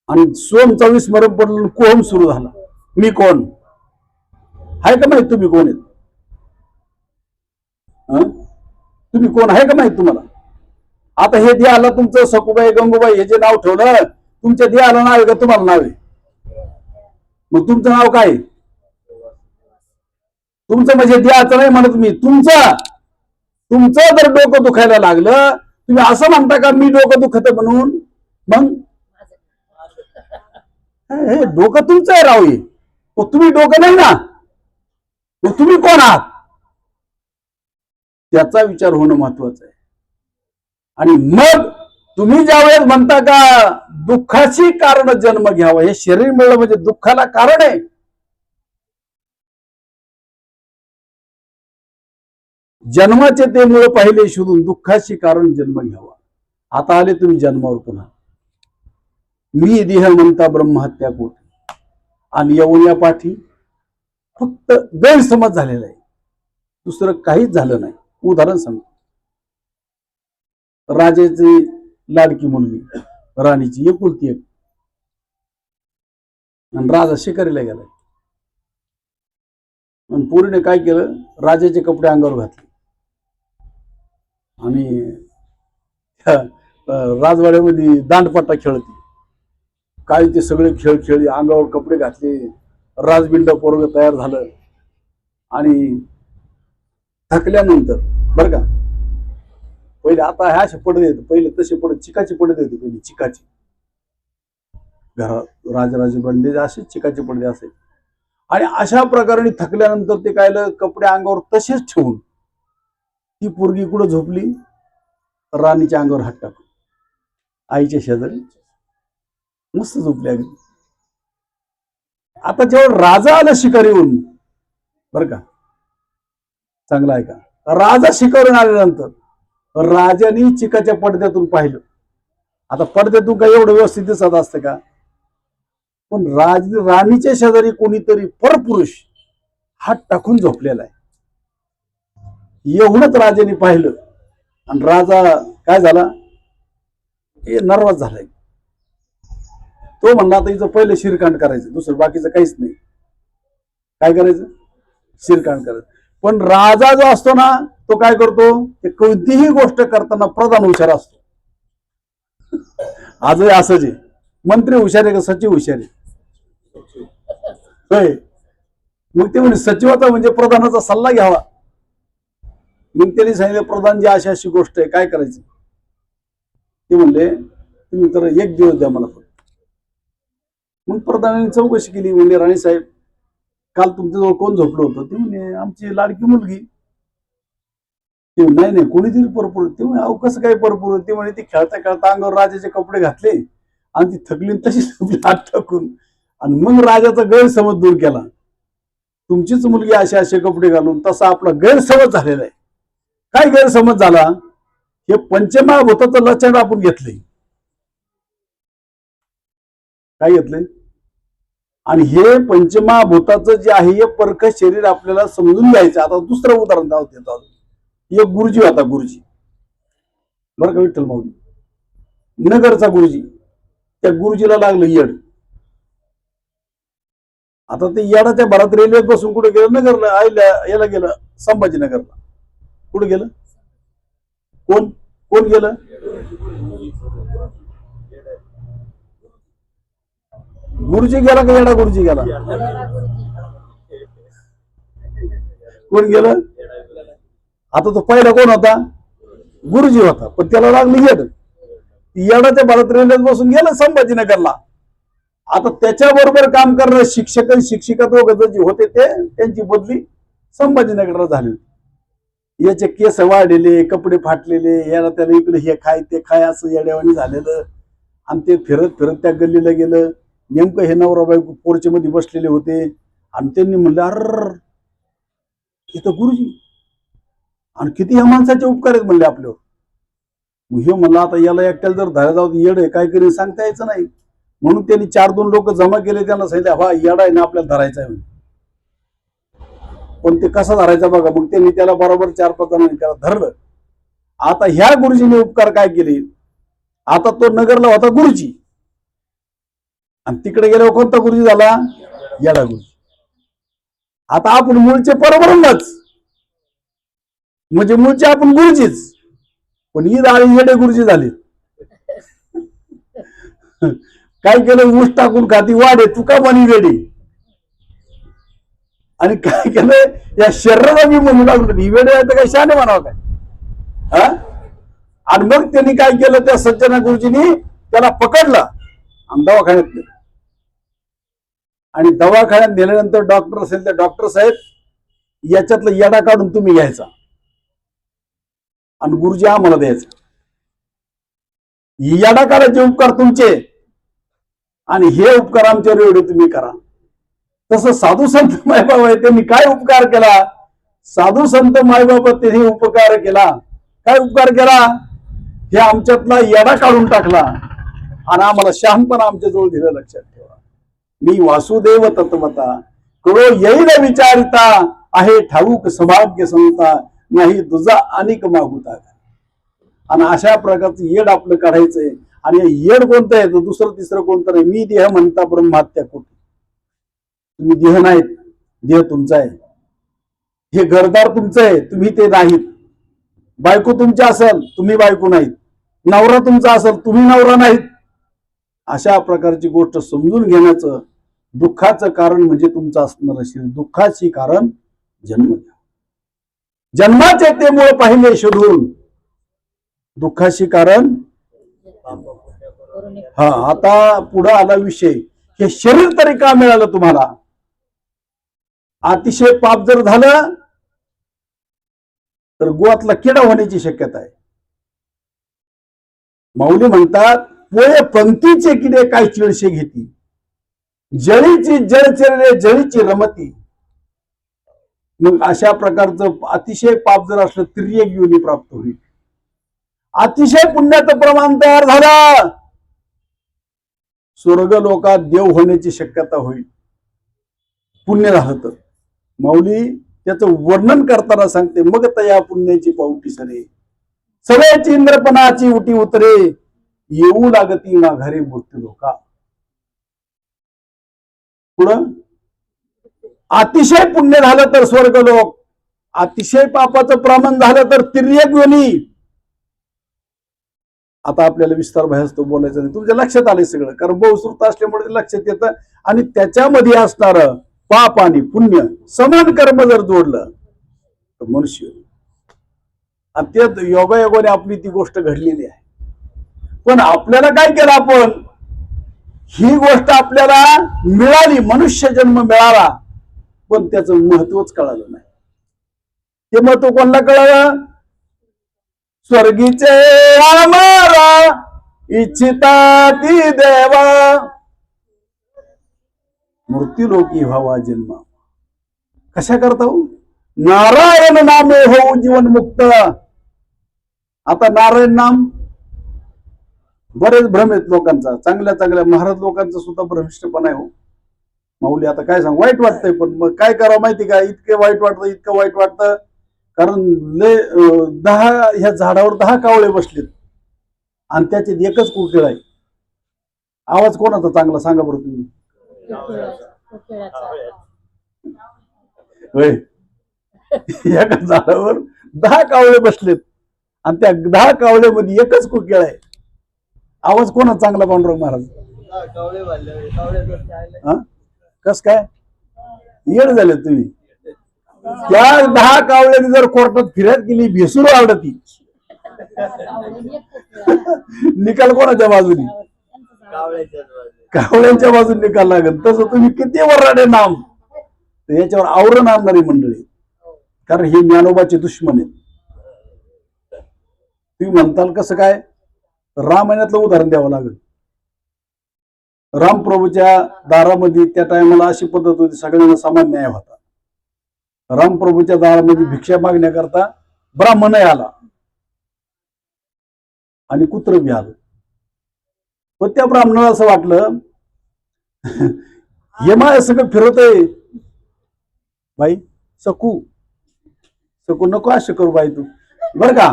आणि सोमचं विस्मरण पडलं, कोहम सुरू झाला. मी कोण आहे का माहित? तुम्ही कोण आहेत? तुम्ही कोण आहे का माहित तुम्हाला? आता हे देहाला तुमचं सकुबाई गंगूबाई हे जे नाव ठेवलं, तुमच्या देहाला नाव आहे का तुम्हाला नाव आहे? मग तुमचं नाव काय? तुमचं म्हणजे देहाचं नाही म्हणत मी, तुमचं जर डोकं दुखायला लागलं, तुम्ही असं म्हणता का मी डोकं दुखत म्हणून? मग हे डोकं तुमचं आहे राव. हे तुम्ही डोकं नाही ना. मग तुम्ही कोण आहात? त्याचा विचार होणं महत्वाचं आहे. आणि मग तुम्ही ज्यावेळेस म्हणता का दुःखाची कारण जन्म घ्यावा, हे शरीर मिळलं म्हणजे दुःखाला कारण आहे. जन्माचे ते मूळ पाहिले शोधून, दुःखाची कारण जन्म घ्यावा. आता आले तुम्ही जन्मावर पुन्हा. मी देह म्हणता ब्रह्महत्या कोटी, आणि येऊन या पाठी फक्त गैरसमज झालेला आहे, दुसरं काहीच झालं नाही. उदाहरण सांगतो. राजाची लाडकी मुलगी, राणीची एकुलती एक, आणि राजा शिकारीला गेलाय. आणि पोरीने काय केलं? राजाचे कपडे अंगावर घातले आणि राजवाड्यामध्ये दांडपट्टा खेळते. काय ते सगळे खेळ खेळले, अंगावर कपडे घातले, राजबिंड पोरग तयार झालं. आणि थकल्यानंतर बर का, पहिले आता ह्या असे पडदे येत, पहिले तसे पडत चिकाची पडदे होते. पहिले चिकाची घरात राजराजे बनले असे चिकाचे पडदे असे. आणि अशा प्रकारे थकल्यानंतर ते काय, कपडे अंगावर तसेच ठेवून ती पोरगी कुठं झोपली? राणीच्या अंगावर हात टाकून, आईच्या शेजारी मस्त झोपली अगदी. आता जेव्हा राजा आला शिकारीहून, बर का, चांगला आहे का, राजा शिकारून आल्यानंतर राजाने चिकाच्या पडद्यातून पाहिलं. आता पडद्यातून काही एवढं व्यवस्थित दिसत असतं का? पण राणीच्या शेजारी कोणीतरी परपुरुष हात टाकून झोपलेला आहे. एवढंच राजाने पाहिलं, आणि राजा काय झाला? नर्वस झालाय. तो म्हणला आता हिचं पहिलं शिरकांड करायचं, दुसरं बाकीचं काहीच नाही. काय करायचं? शिरकांड करायचं. पण राजा जो असतो ना, तो काय करतो? ते कोणतीही गोष्ट करताना प्रधान हुशार असतो. आजही असंच आहे. मंत्री हुशार आहे का सचिव हुशार आहे? होय. मग ते म्हणजे सचिवाचा म्हणजे प्रधानाचा सल्ला घ्यावा. मग त्यांनी सांगितलं, प्रधान जी अशी अशी गोष्ट आहे, काय करायचं? ते म्हणले, तुम्ही तर एक दिवस द्या मला. मग प्रधानाने चौकशी केली. म्हणजे राणी साहेब, काल तुमच्याजवळ कोण झोपलं होतं? ते म्हणजे आमची लाडकी मुलगी. ते नाही नाही कोणीतरी परपूर. ते म्हणे अहो कसं काय परपूर. ते म्हणे ती खेळता खेळता अंगावर राजाचे कपडे घातले आणि ती थकली तशी हात टाकून आणि मग राजाचा गैरसमज दूर केला. तुमचीच मुलगी असे असे कपडे घालून, तसा आपला गैरसमज झालेला आहे. काय गैरसमज झाला, हे पंचमहाभूताचं लक्षण आपण घेतलंय. काय घेतलंय, आणि हे पंचमहाभूताचं जे आहे हे परख शरीर आपल्याला समजून घ्यायचं. आता दुसरं उदाहरण देतो. एक गुरुजी होता, गुरुजी बरं का, विठ्ठल माऊली नगरचा गुरुजी. त्या गुरुजीला लागलं येड. आता ते येडाच्या भरात रेल्वेत बसून कुठे गेलं, नगरला याला गेलं, संभाजीनगरला. कुठे गेलं, कोण कोण गेलं, गुरुजी गेला का येडा गुरुजी गेला, कोण गेलं. आता तो पहिला कोण होता, गुरुजी होता, पण त्याला लागली येड. येडाच्या भरात रेल्वेत बसून गेलं संभाजीनगरला. आता त्याच्याबरोबर काम करणारे शिक्षक आणि शिक्षिका दोघं जे होते ते, त्यांची बदली संभाजीनगरला झाली. याचे केस वाढलेले, कपडे फाटलेले, याला त्याला इकडे हे खाय ते खाय असं येड्यावानी झालेलं. आणि ते फिरत फिरत त्या गल्लीला गेलं. नेमकं हे नवरा बायको पोर्च मध्ये बसलेले होते आणि त्यांनी म्हणलं अर इथं गुरुजी, आणि किती ह्या माणसाचे उपकार आहेत म्हणले आपल्यावर. हे म्हणलं आता याला एकट्याला जर धरा जाऊ येड आहे, काय करेल सांगता यायचं नाही. म्हणून त्यांनी 4-2 लोक जमा केले. त्यांना सांगितलं हा येडा आहे ना, आपल्याला धरायचा आहे. पण ते कसा धरायचा बघा. मग त्यांनी त्याला बरोबर 4-5 जणांनी त्याला धरलं. आता ह्या गुरुजीने उपकार काय केले, आता तो नगरला होता गुरुजी, आणि तिकडे गेल्यावर कोणता गुरुजी झाला, येडा गुरुजी. आता आपण मूळचे परब्रह्मच, म्हणजे मूळचे आपण गुरुजीच, पण ईद आणि येडे गुरुजी झाले. काय केलं, ऊस टाकून खाती वाढे तुका म्हणी वेडे. आणि काय केलं, या शरीराला मी म्हणू लागलो ही वेडे आहे तर काय शाने म्हणावं काय. हा, आणि मग त्यांनी काय केलं, त्या सज्जना गुरुजींनी त्याला पकडलं आणि दवाखान्यात नेलं. आणि दवाखान्यात नेल्यानंतर डॉक्टर असेल तर डॉक्टर साहेब याच्यातलं येडा काढून तुम्ही घ्यायचा आणि गुरुजी आम्हाला द्यायचा. येडा काढायचे उपकार तुमचे आणि हे उपकार आमच्यावर एवढे तुम्ही करा. तसं साधू संत मायबाबा आहे, त्यांनी काय उपकार केला, साधू संत मायबाबा त्यांनी उपकार केला. काय उपकार केला, हे आमच्यातला येडा काढून टाकला आणि आम्हाला शहाणपणा आमच्या जवळ दिलं. लक्षात ठेवा, मी वासुदेव तत्वता कळो येईल विचारिता, आहे ठाऊक सौभाग्य संता, नाही तुझा अनेक मागुता. आणि अशा प्रकारचं येड आपलं काढायचंय. आणि येड कोणतं आहे, दुसरं तिसरं कोणतं नाही. मी देह म्हणता ब्रह्मात्या कोटी. तुम्ही देह नाहीत, देह तुमचा आहे. हे घरदार तुमचं आहे, तुम्ही ते नाहीत. बायको तुमची असेल, तुम्ही बायको नाहीत. नवरा तुमचा असेल, तुम्ही नवरा नाहीत. अशा प्रकारची गोष्ट समजून घेण्याचं दुःखाचं कारण म्हणजे तुमचं असणार असेल. दुःखाची कारण जन्म, जन्माचे ते मूळ पाहिले शोधून, दुःखाची कारण. हा, आता पुढे आला विषय, हे शरीर तरी का मिळालं तुम्हाला. अतिशय पाप जर झालं तर गोवातला किडा होण्याची शक्यता आहे. माऊली म्हणतात, पोळे पंक्तीचे किडे काय चिळशे घेती, जळीची जळचरले जळीची रमती. मग अशा प्रकारचं अतिशय पाप जर असलं तिर्यक योनी प्राप्त होईल. अतिशय पुण्याचं प्रमाण तयार झालं, स्वर्ग लोकात देव होण्याची शक्यता होईल, पुण्य राहत. माऊली त्याचं वर्णन करताना सांगते, मग तया पुण्याची पावटी सरे, सगळ्याची इंद्रपणाची उटी उतरे, येऊ लागती माघारी मूर्ती लोका. पुढं अतिशय पुण्य झालं तर स्वर्ग लोक, अतिशय पापाचं प्रमाण झालं तर तिर्यक योनी. आता आपल्याला विस्तार भयास तो बोलायचा नाही, तुमच्या लक्षात आलंय सगळं, कारण बहुश्रुत असल्यामुळे लक्षात येतं. आणि त्याच्यामध्ये असणार पाप आणि पुण्य समान कर्म जर जोडलं तर मनुष्य. अत्यंत योगायोगाने आपली ती गोष्ट घडलेली आहे. पण आपल्याला काय केलं, आपण ही गोष्ट आपल्याला मिळाली, मनुष्य जन्म मिळाला, पण त्याचं महत्वच कळालं नाही. ते महत्व कोणाला कळालं, स्वर्गीचे आम्हाला इच्छिता ती देवा, मृत्यूलोकी व्हावा जन्म. कशा करता हो? नारायण नामे होऊ जीवन मुक्त. आता नारायण नाम बरेच भ्रम आहेत लोकांचा, चांगल्या चांगल्या महाराज लोकांचा सुद्धा भ्रमिष्टपणा आहे हो माऊली. आता काय सांग, वाईट वाटतंय, पण मग काय करावं माहिती का? इतकं वाईट वाटतं, इतकं वाईट वाटतं, कारण ले 10 ह्या झाडावर 10 कावळे बसलेत आणि त्याच्यात एकच कुकीळ आहे. आवाज कोणाचा चांगला सांगा बरं तुम्ही? होय. एका झाडावर 10 कावळे बसलेत आणि त्या 10 कावळ्यामध्ये एकच कुकीळ आहे. आवाज कोणा चांगला? पांडुरंग महाराज. कस काय येड झाले तुम्ही? त्या 10 कावळ्यांनी जर कोर्टात फिर्याद केली, भेसूर आवडती, निकाल कोणाच्या बाजूनी? कावळ्यांच्या बाजूने निकाल लागेल. तसं तुम्ही किती वराडे नाम, याच्यावर आवरण आणणारी मंडळी, कारण हे ज्ञानोबाचे दुश्मन आहेत. तुम्ही म्हणताल कसं काय? रामायणातलं उदाहरण द्यावं लागेल. रामप्रभूच्या दारामध्ये त्या टायमाला अशी पद्धत होती, सगळ्यांना समान न्याय होता. रामप्रभूच्या दारामध्ये भिक्षा मागण्याकरता ब्राह्मण आला आणि कुत्र बी आलं. पण त्या ब्राह्मणाला असं वाटलं, हे माय सगळं फिरवतंय, बाई सकू सकू नको असं करू बाई तू, बर का?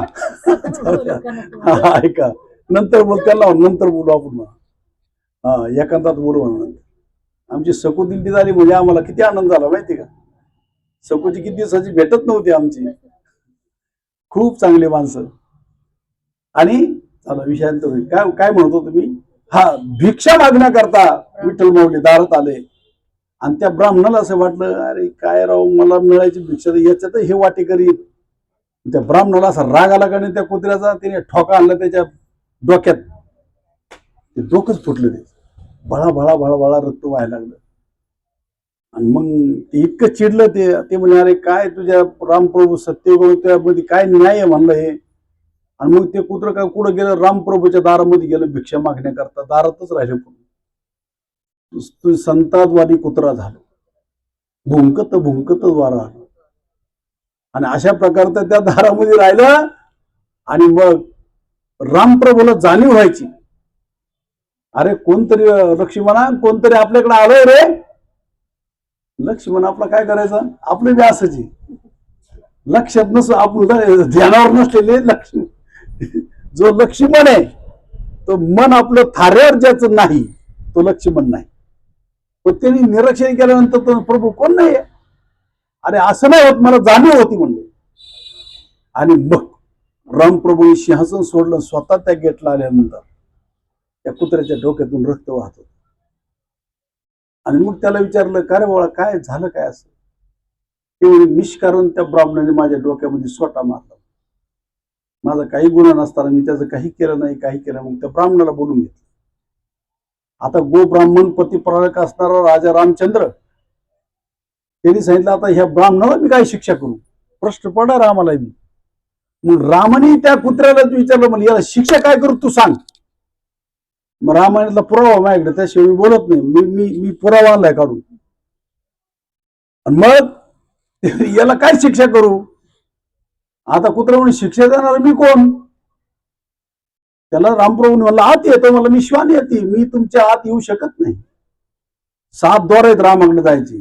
ऐका, नंतर बोल, त्याला नंतर बोलू आपण. एकांतात बोलू म्हणून. आमची सकू दिंडी झाली म्हणजे आम्हाला किती आनंद झाला माहिती का? सकूची किती दिवसाची भेटत नव्हती आमची. खूप चांगली माणसं. आणि चला विषयांतर होईल. काय काय म्हणतो तुम्ही? हा, भिक्षा मागण्याकरता विठ्ठल माऊली दारात आले आणि त्या ब्राह्मणाला असं वाटलं, अरे काय राव, मला मिळायची भिक्षा, याच्यात हे वाटे करीत. त्या ब्राह्मणाला असा राग आला का नाही त्या कुत्र्याचा, त्याने ठोका आणला त्याच्या डोक्यात. ते डोकंच फुटलं, ते बळा बळा बळा बळा रक्त व्हायला लागलं. आणि मग ते इतकं चिडलं, ते म्हणे, अरे काय तुझ्या रामप्रभू सत्यमध्ये काय न्याय आहे म्हणलं हे. आणि मग ते कुत्र काय कुठं गेलं? रामप्रभूच्या दारामध्ये गेलं भिक्षा मागण्याकरता, दारातच राहिलं. तू संताद्वारी कुत्रा झालं, भुंकत भुंकत वारा आलं. आणि अशा प्रकारचं त्या दारामध्ये राहिलं. आणि मग रामप्रभूला जाणीव व्हायची, अरे कोणतरी लक्ष्मणा, कोणतरी आपल्याकडे आलोय रे. लक्ष्मण आपला काय करायचं? आपलं बी असायची लक्षात नस, आपण ध्यानावर नसलेले लक्ष्मण. जो लक्ष्मण आहे तो मन आपलं थाऱ्यावर ज्याचं नाही तो लक्ष्मण नाही. पण त्यांनी निरीक्षण केल्यानंतर तो प्रभू कोण नाही, अरे असं नाही होत, मला जाणीव होती म्हणले. आणि मग रामप्रभूंनी सिंहासन सोडलं, स्वतः त्या गेटला आल्यानंतर त्या कुत्र्याच्या डोक्यातून रक्त वाहत होतं. आणि मग त्याला विचारलं, का रे बाळा, काय झालं काय असं? ते निष्कारण त्या ब्राह्मणाने माझ्या डोक्यामध्ये स्वतः मारला. माझा काही गुन्हा नसताना मी त्याचं काही केलं नाही, काही केलं. मग त्या ब्राह्मणाला बोलून घेतलं. आता गो ब्राह्मण पतिपालक असणारा राजा रामचंद्र त्यांनी सांगितलं, आता ह्या ब्राह्मणाला मी काय शिक्षा करू? प्रश्न पडणार आम्हाला बी. मग रामाने त्या कुत्र्याला विचारलं, म्हणजे याला शिक्षा काय करू तू सांग. मग रामायणातला पुरावा माझ्याकडे, त्याशिवाय मी बोलत नाही. मी पुरावा आणलाय काढून. आणि मग याला काय शिक्षा करू? आता कुत्रा म्हणून शिक्षा देणार मी कोण? त्याला रामप्रभूने म्हणलं, आत येतो, मला मी श्वान येते, मी तुमच्या आत येऊ शकत नाही. 7 द्वार आहेत रामाकडे जायची.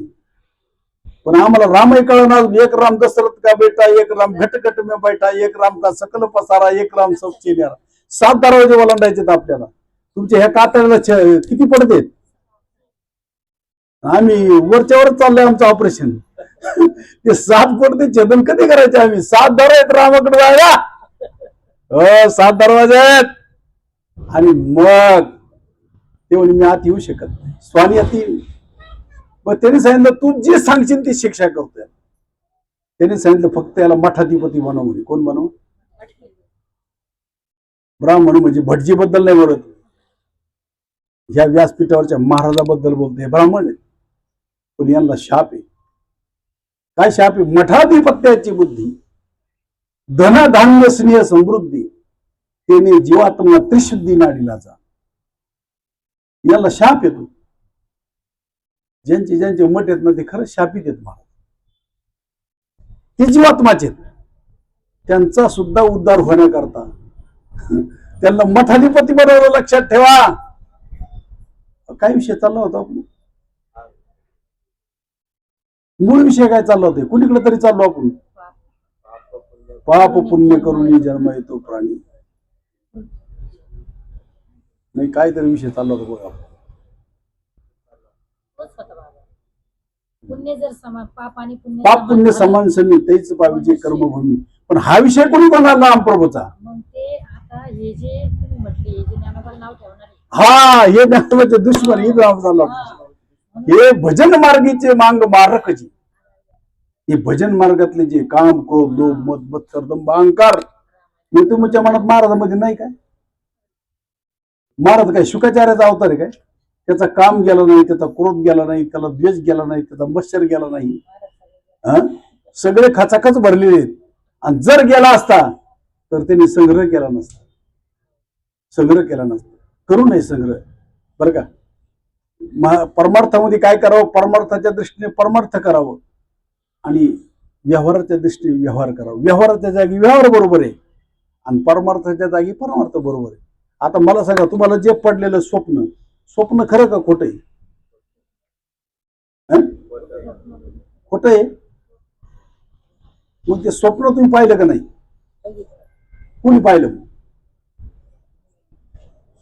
पण आम्हाला रामही कळणार, एक राम दशरथ का बेटा, एक राम घट घट में बैठा, एक राम का सकल पसारा, एक राम सब चेन्यारा. 7 दरवाजे ओलांडायचे आपल्याला. तुमच्या ह्या कातळ्याला किती पडते? आम्ही वरच्यावर चाललोय आमचं ऑपरेशन. ते 7 पडते छेदन कधी करायचे? आम्ही 7 दरवाजे आहेत रामाकडे जायला. 7 दरवाजे आहेत. आणि मग ते म्हणे, मी आत येऊ शकत नाही, स्वानी येतील. मग त्यांनी सांगितलं, तू जे सांगशील ती शिक्षा करतोय. त्यांनी सांगितलं, फक्त याला मठाधिपती बनव. म्हणे, कोण बनव? ब्राह्मण म्हणजे भटजी बद्दल नाही बोलत, ह्या व्यासपीठावरच्या महाराजाबद्दल बोलते. हे ब्राह्मण आहे, पण यांना शाप आहे. काय शाप आहे? मठाधिपत्याची बुद्धी. धन धान्य स्नेह समृद्धी त्याने जीवात्मा त्रिशुद्धी नाडीला जा. याला शाप येतो. ज्यांचे ज्यांचे मठ आहेत ना ते खरंच शापित आहेत महाराज. ते जीवात्माचे त्यांचा सुद्धा उद्धार होण्याकरता त्यांना मठाधिपती बनवलं. लक्षात ठेवा. काय विषय चालला होता आपण? मूळ विषय काय चालला होता? कुणीकडे तरी चाललो आपण. पाप पुण्य करून जन्म येतो प्राणी. नाही काहीतरी विषय चालला होता बघा. पाप पुण्य समान समी तेच पावीचे कर्मभूमी. पण हा विषय कोणी बनवला? रामप्रभूचा. हा हे ज्ञानोबाचे दुश्मन हे राम झाला. हे भजन मार्गीचे मांग मारकजी. हे भजन मार्गातले जे काम क्रोध लोभ मत मत्सर दंभ अहंकार हे तुमच्या मनात महाराजांमध्ये नाही काय? महाराज काय शुकाचार्याचा अवतार आहे काय? त्याचा काम गेला नाही, त्याचा क्रोध गेला नाही, त्याला द्वेष गेला नाही, त्याचा मत्सर गेला नाही. सगळे खचाखच भरलेले आहेत. आणि जर गेला असता तर त्यांनी संग्रह केला नसता. संग्रह केला नसता. करू नये संग्रह. बरं का? परमार्थामध्ये काय करावं? परमार्थाच्या दृष्टीने परमार्थ करावं आणि व्यवहाराच्या दृष्टीने व्यवहार करावा. व्यवहाराच्या जागी व्यवहार बरोबर आहे आणि परमार्थाच्या जागी परमार्थ बरोबर आहे. आता मला सांगा, तुम्हाला जे पडलेलं स्वप्न, स्वप्न खरं का खोटं आहे? खोटं आहे. मग ते स्वप्न तुम्ही पाहिलं का नाही? कोणी पाहिलं?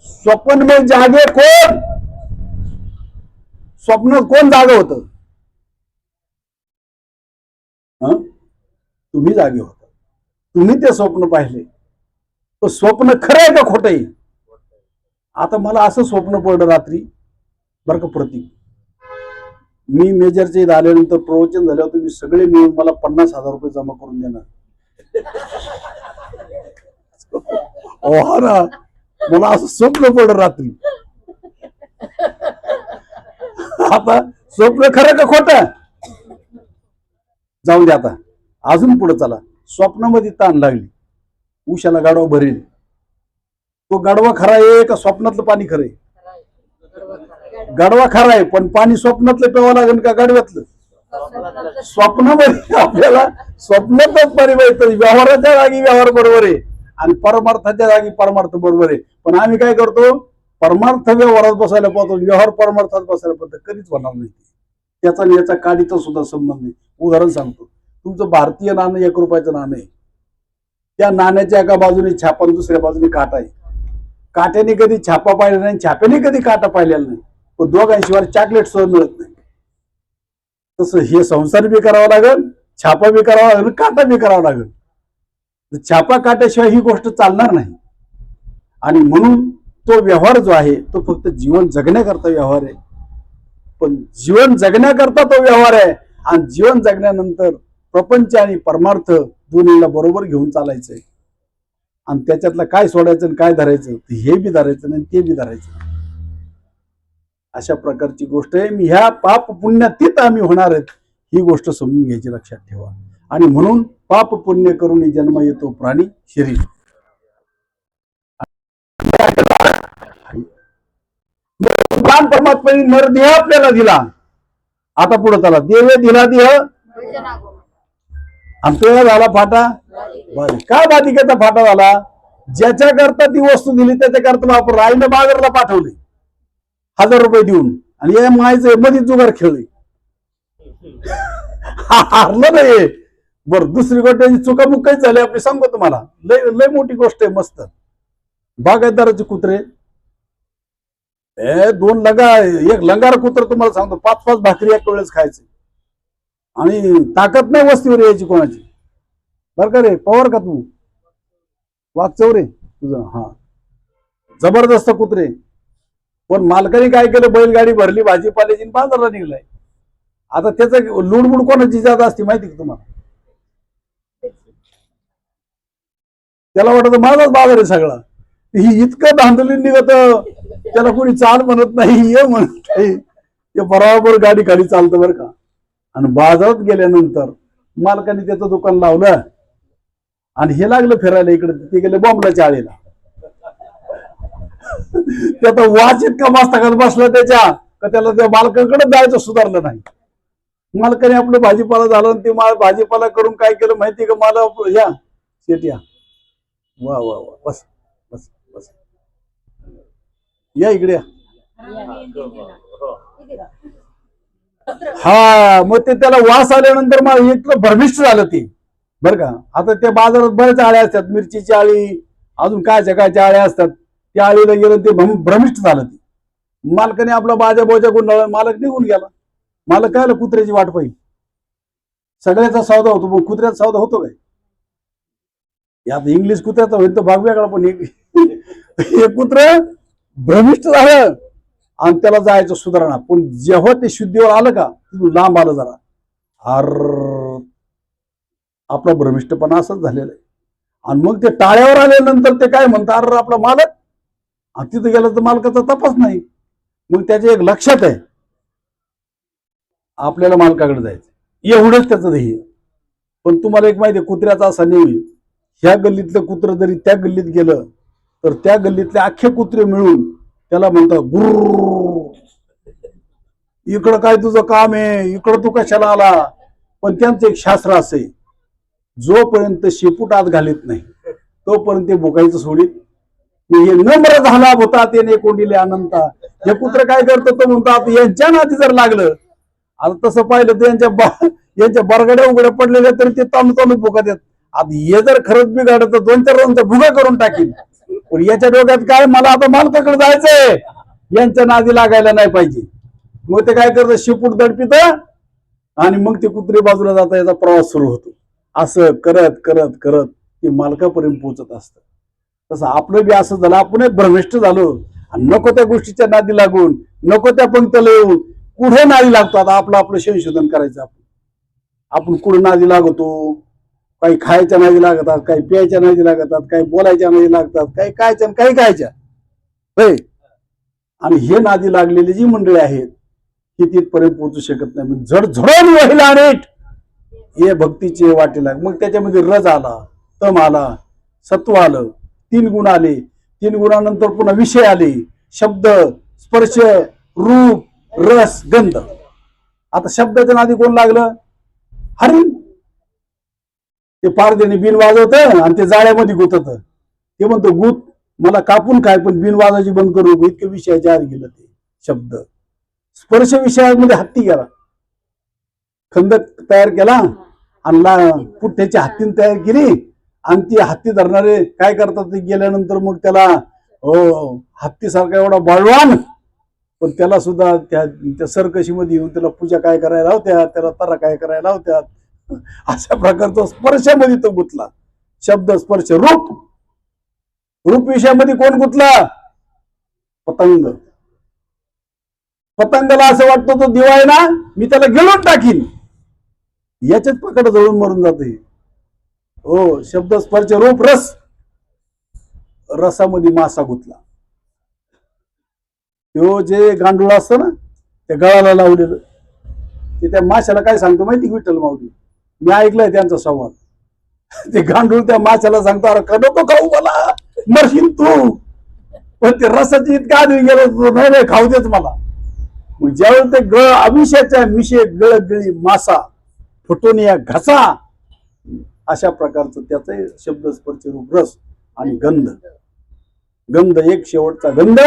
स्वप्न में जागे कोण? स्वप्न कोण जागे होतं? तुम्ही जागे होता. तुम्ही ते स्वप्न पाहिले. तो स्वप्न खरं आहे का खोटं आहे? आता मला असं स्वप्न पडलं रात्री, बरं का प्रतीक, मी मेजरच्या इथं आल्यानंतर प्रवचन झाल्यावर तुम्ही सगळे मिळून मला 50,000 रुपये जमा करून देणार. ना मला असं स्वप्न पडलं रात्री. आता स्वप्न खरं का खोटं? जाऊन दे. आता अजून पुढे चला. स्वप्नामध्ये ताण लागली, उशाला गाडवा भरेल. तो गाडवा खरा आहे का स्वप्नातलं पाणी खरं आहे? गाडवा खरा आहे, पण पाणी स्वप्नातलं प्यावं लागेल का गाडव्यातलं? स्वप्नामध्ये आपल्याला स्वप्नातच पाणी पाहिजे. व्यवहाराच्या जागी व्यवहार बरोबर आहे आणि परमार्थाच्या जागी परमार्थ बरोबर आहे. पण आम्ही काय करतो? परमार्थ व्यवहारात बसायला पाहतो, व्यवहार परमार्थात बसायला पाहतो. कधीच होणार नाही. त्याचा आणि याचा काडीचा सुद्धा संबंध नाही. उदाहरण सांगतो. तुमचं भारतीय नाणं 1 रुपयाचं नाणं आहे. त्या नाण्याच्या एका बाजूने छापा आणि दुसऱ्या बाजूने काटा आहे. काट्याने कधी छापा पाहिला नाही, छाप्याने कधी काटा पाहिलेला नाही. पण दोघांशिवाय चॉकलेट सहज मिळत नाही. तसं हे संसार बी करावा लागेल, छापा बी करावा लागेल, काटा बी करावा लागेल. छापा काट्याशिवाय ही गोष्ट चालणार नाही. आणि म्हणून तो व्यवहार जो आहे तो फक्त जीवन जगण्याकरता व्यवहार आहे. पण जीवन जगण्याकरता तो व्यवहार आहे आणि जीवन जगण्यानंतर प्रपंच आणि परमार्थ दोन्हीला बरोबर घेऊन चालायचंय. आणि त्याच्यातलं काय सोडायचं आणि काय धरायचं, हे बी धरायचं नाही ते बी धरायचं. अशा प्रकारची गोष्ट आहे. मी ह्या पाप पुण्यातीत आम्ही होणार आहेत ही गोष्ट समजून घ्यायची, लक्षात ठेवा. आणि म्हणून पाप पुण्य करून जन्म येतो प्राणी शरीर. प्राण परमात्म्याने नरदेह आपल्याला दिला. आता पुढे चला. देव दिला देह आणि तो झाला फाटा. काय बाधिकेचा फाटा झाला? ज्याच्या करता ती वस्तू दिली त्याच्या करता वापर. आईनं बाजारला पाठवले 1000 रुपये देऊन आणि या मायचं मध्ये जुगार खेळले. हारलं नाही. बरं, दुसरी गोष्ट चुकामुक काही झाली आपली, सांगतो तुम्हाला. लय लय मोठी गोष्ट आहे. मस्त बागायतदाराचे कुत्रे, 2 लंगार, एक लंगार कुत्र तुम्हाला सांगतो 5-5 भाकरी एक वेळेस खायचे आणि ताकद नाही वस्तीवर यायची कोणाची. बर का रे? पवार का तू? वागचौरे तुझं? हा, जबरदस्त कुत्रे. पण मालकाने काय केलं? बैलगाडी भरली भाजीपाल्याची बाजारला निघलाय. आता त्याचं लुडबुड कोणाची जात असते माहिती का तुम्हाला? त्याला वाटत माझाच बाजार आहे सगळा. ही इतकं धांदली निघत, त्याला कोणी चाल म्हणत नाही, ये म्हणत नाही. ते बरोबर गाडी खाली चालतं बरं का. आणि बाजारात गेल्यानंतर मालकाने त्याचं दुकान लावलं आणि हे लागलं फिरायला इकडे, ते गेले बॉम्बलाच्या आळीला. त्याचा वाच इतका मस्तकात बसला त्याच्या का त्याला त्या मालकाकडे जायचं सुधारलं नाही. मालकाने आपलं भाजीपाला झालं आणि ते भाजीपाला करून काय केलं माहिती का, मला या शेट या, वा वा वा, बस बस बस, या इकडे या. हा, मग ते त्याला वास आल्यानंतर मला इतकं भ्रमिष्ट झालं ते, बरं का. आता त्या बाजारात बऱ्याच आळ्या असतात, मिरचीची आळी, अजून कायच्या आळ्या असतात. त्या आळीला गेलं ते भ्रमिष्ट झालं ते. मालकाने आपला बाजा बोजा गुंडाळला, मालक निघून गेला. मालक काय कुत्र्याची वाट पाहिजे. सगळ्याचा सौदा होतो, पण कुत्र्याचा सौदा होतो काय. यात इंग्लिश कुत्र्याचा होईल तर भाग वेगळा, पण हे कुत्र भ्रमिष्ट झालं आणि त्याला जायचं सुधारणा. पण जेव्हा ते शुद्धीवर आलं का, तिथून लांब आलं जरा, अर आपला भ्रमिष्टपणा असंच झालेला आहे. आणि मग ते टाळ्यावर आल्यानंतर ते काय म्हणतात, अरे आपला मालक, तिथं गेलं तर मालकाचा तपास नाही. मग त्याच्या एक लक्षात आहे, आपल्याला मालकाकडे जायचं, एवढंच त्याचं ध्येय. पण तुम्हाला एक माहिती आहे, कुत्र्याचा असा नेहमी, ह्या गल्लीतलं कुत्र जरी त्या गल्लीत गेलं तर त्या गल्लीतले अख्खे कुत्रे मिळून त्याला म्हणतात, गुर्र, इकडं काय तुझं काम आहे, इकडं तू कशाला आला. पण त्यांचं एक शास्त्र असे, जोपर्यंत शेपूट आत घालीत नाही तोपर्यंत ते भुकायचं सोडीत. हे नम्र झाला होता त्याने कोंडीले अनंता. हे कुत्र काय करतं तो म्हणतात, यांच्या नादी जर लागलं, आता तसं पाहिलं तर यांच्या बरगड्या उघड्या पडलेल्या तरी ते ताणू भुकत येत. आता हे जर खरंच बिघाडत तर 2-4 जणांचा भुगा करून टाकील. पण याच्या डोक्यात काय, मला आता मालकाकडे जायचंय, यांच्या नादी लागायला नाही पाहिजे. मग ते काय करतं, शेपूट दडपित आणि मग ते कुत्रे बाजूला जाता याचा प्रवास सुरू होतो. असं करत करत करत ते मालकापर्यंत पोहोचत असतं. तसं आपलं बी असं झालं, आपण एक भ्रमिष्ट झालो आणि नको त्या गोष्टीच्या नादी लागून, नको त्या पंक्तीला येऊन कुठे नादी लागतो. आता आपलं संशोधन करायचं. आपण कुठे नादी लागतो, काही खायच्या नादी लागतात, काही प्यायच्या नादी लागतात, काही बोलायच्या नादी लागतात, काही कायच्या काही कायच्या. आणि हे नादी लागलेली जी मंडळी आहेत ती तिथपर्यंत पोहोचू शकत नाही. झडझडून वाहिला नेट हे भक्तीचे वाटे लाग. मग त्याच्यामध्ये रज आला, तम आला, सत्व आलं, 3 गुण आले. 3 गुणानंतर पुन्हा विषय आले, शब्द, स्पर्श, रूप, रस, गंध. आता शब्दाच्या नादी कोण लागलं, हरिण. ते पारदेने बिन वाजवत आणि ते जाळ्यामध्ये गुतत. ते म्हणतो गुत, मला कापून काय, पण बिन वाजायची बंद करू. इतके विषयाच्या आत गेलं ते शब्द. स्पर्श विषयामध्ये हत्ती गेला, खंदक तयार केला आणि पुठ्याची हत्तीन तयार केली. आणि ती हत्ती धरणारे काय करतात, ते गेल्यानंतर मग त्याला हत्तीसारखा एवढा बळवान, पण त्याला सुद्धा त्या सरकशीमध्ये येऊन त्याला पूजा काय करायला लावत्यात, त्याला तरा काय करायला लावत्यात. अशा प्रकारचा स्पर्शामध्ये तो गुंतला. शब्द, स्पर्श, रूप. रूप विषयामध्ये कोण गुंतला, पतंग. पतंगाला असं वाटतं तो दिवा आहे ना, मी त्याला गिळून टाकीन, याच्यात पकड जळून मरून जाते. हो, शब्द, स्पर्श, रूप, रस. रसामध्ये मासा गुंतला. तो जे गांडूळ असतं ना, त्या गळाला लावलेलं, ते त्या माशाला काय सांगतो माहिती, विठ्ठल माऊली, मी ऐकलंय त्यांचा संवाद. ते गांडूळ त्या माशाला सांगतो, अरे का नको खाऊ, मला मरशील तू. पण ते रसाची इतका आधी गेलो, नाही खाऊ देच मला. मग ज्यावेळेस ते गळ अभिषेच्या मिशे गळगळी मासा फुटून या घसा, अशा प्रकारचं त्याचं शब्द, स्पर्श, रूप, रस आणि गंध. गंध एक शेवटचा गंध.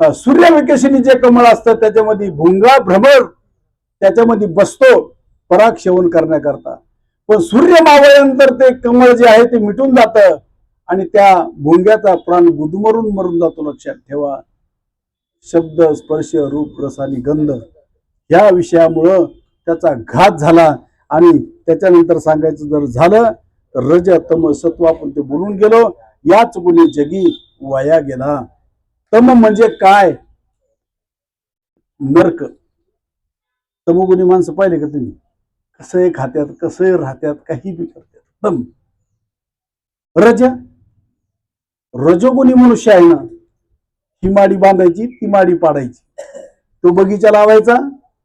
सूर्यविकेशिनी जे कमळ असतं त्याच्यामध्ये भुंगा भ्रमर त्याच्यामध्ये बसतो परागसेवन करण्याकरता. पण सूर्य मावळल्यानंतर ते कमळ जे आहे ते मिटून जातं आणि त्या भुंग्याचा प्राण गुदमरून मरून जातो. लक्षात ठेवा, शब्द, स्पर्श, रूप, रस आणि गंध ह्या विषयामुळं त्याचा घात झाला. आणि त्याच्यानंतर सांगायचं जर झालं तर रज, तम, सत्व आपण ते बोलून गेलो. याच गुणी जगी वाया गेला. तम म्हणजे काय, नरक. तमोगुणी माणसं पाहिले का तुम्ही, कसं खात्यात, कसं राहत्यात, काही बी करतात. तम. रज, रजोगुणी मनुष्य आहे ना, ही माडी बांधायची, ती माडी पाडायची, तो बगीचा लावायचा,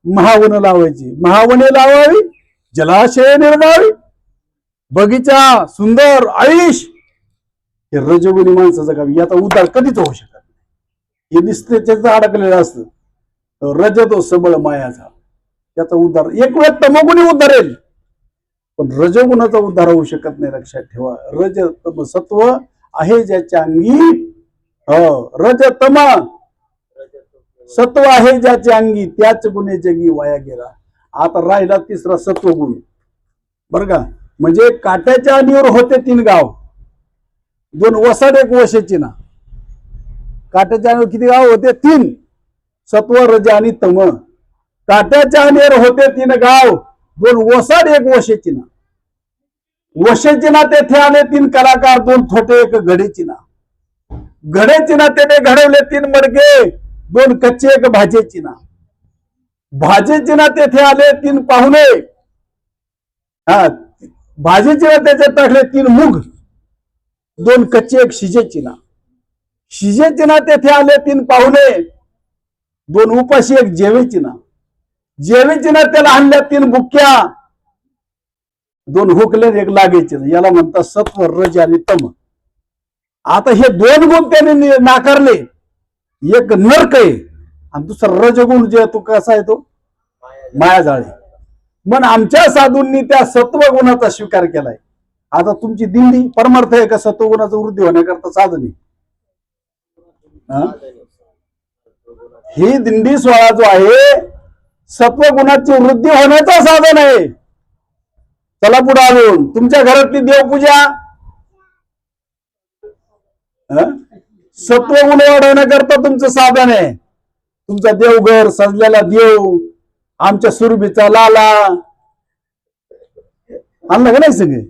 महावन लावायची, महावने लावावी, जलाशय निर्मावी. बगीचा सुंदर आयुष, हे रजोगुणी माणसाचं काम. याचा उद्धार कधीच होऊ शकत नाही. हे दिसते त्याचं अडकलेलं असतं. रजतो सबळ मायाचा, त्याचा उद्धार एक वेळ तमोगुणी उद्धारेल, पण रजोगुणाचा उद्धार होऊ शकत नाही. लक्षात ठेवा. रज तम सत्व आहे ज्याच्या अंगी, रज तम सत्व आहे ज्याच्या अंगी, त्याच गुणे जगी वाया गेला. आता राहिला तिसरा सत्वगुण. बरं का, म्हणजे काट्याच्या अणीवर होते 3 गाव, 2 वसाड 1 वशेची ना. काट्याच्या अणीवर किती गाव होते? 3. सत्व रज आणि तम. काट्याच्या अणीवर होते 3 गाव, 2 वसाड 1 वशेची ना. वशेची ना तेथे आले 3 कलाकार, 2 थोटे 1 घडेची ना. घडेची ना तेथे घडवले 3 मडके, 2 कच्चे 1 भाजेची ना. भाजेची ना तेथे आले 3 पाहुणे, भाजेची ना त्याच्यात टाकले 3 मूग, 2 कच्चे 1 शिजेची ना. शिजेची ना तेथे आले 3 पाहुणे, 2 उपाशी 1 जेवेची ना. जेवेची ना त्याला आणल्या 3 बुक्क्या, 2 हुकले 1 लागेची ना. याला म्हणतात सत्व रज आणि तम. आता हे 2 गुण त्याने नाकारले. एक नरक आहे आणि दुसरा रजगुण जे तो कसा आहे, तो मायाजाळे. मग आमच्या साधूंनी त्या सत्वगुणाचा स्वीकार केलाय. आता तुमची दिंडी परमार्थ आहे का सत्वगुणाचा वृद्धी होण्याकरता साधन आहे? ही दिंडी सोहळा जो आहे सत्वगुणाची वृद्धी होण्याचा साधन आहे. चला पुढे आलो. तुमच्या घरातली देवपूजा सत्वगुण वाढवण्याकरता तुमचं साधन आहे. तुमचा देवघर सजलेला देव, आमच्या सुरभीचा लाला आणलं का नाही सगळे?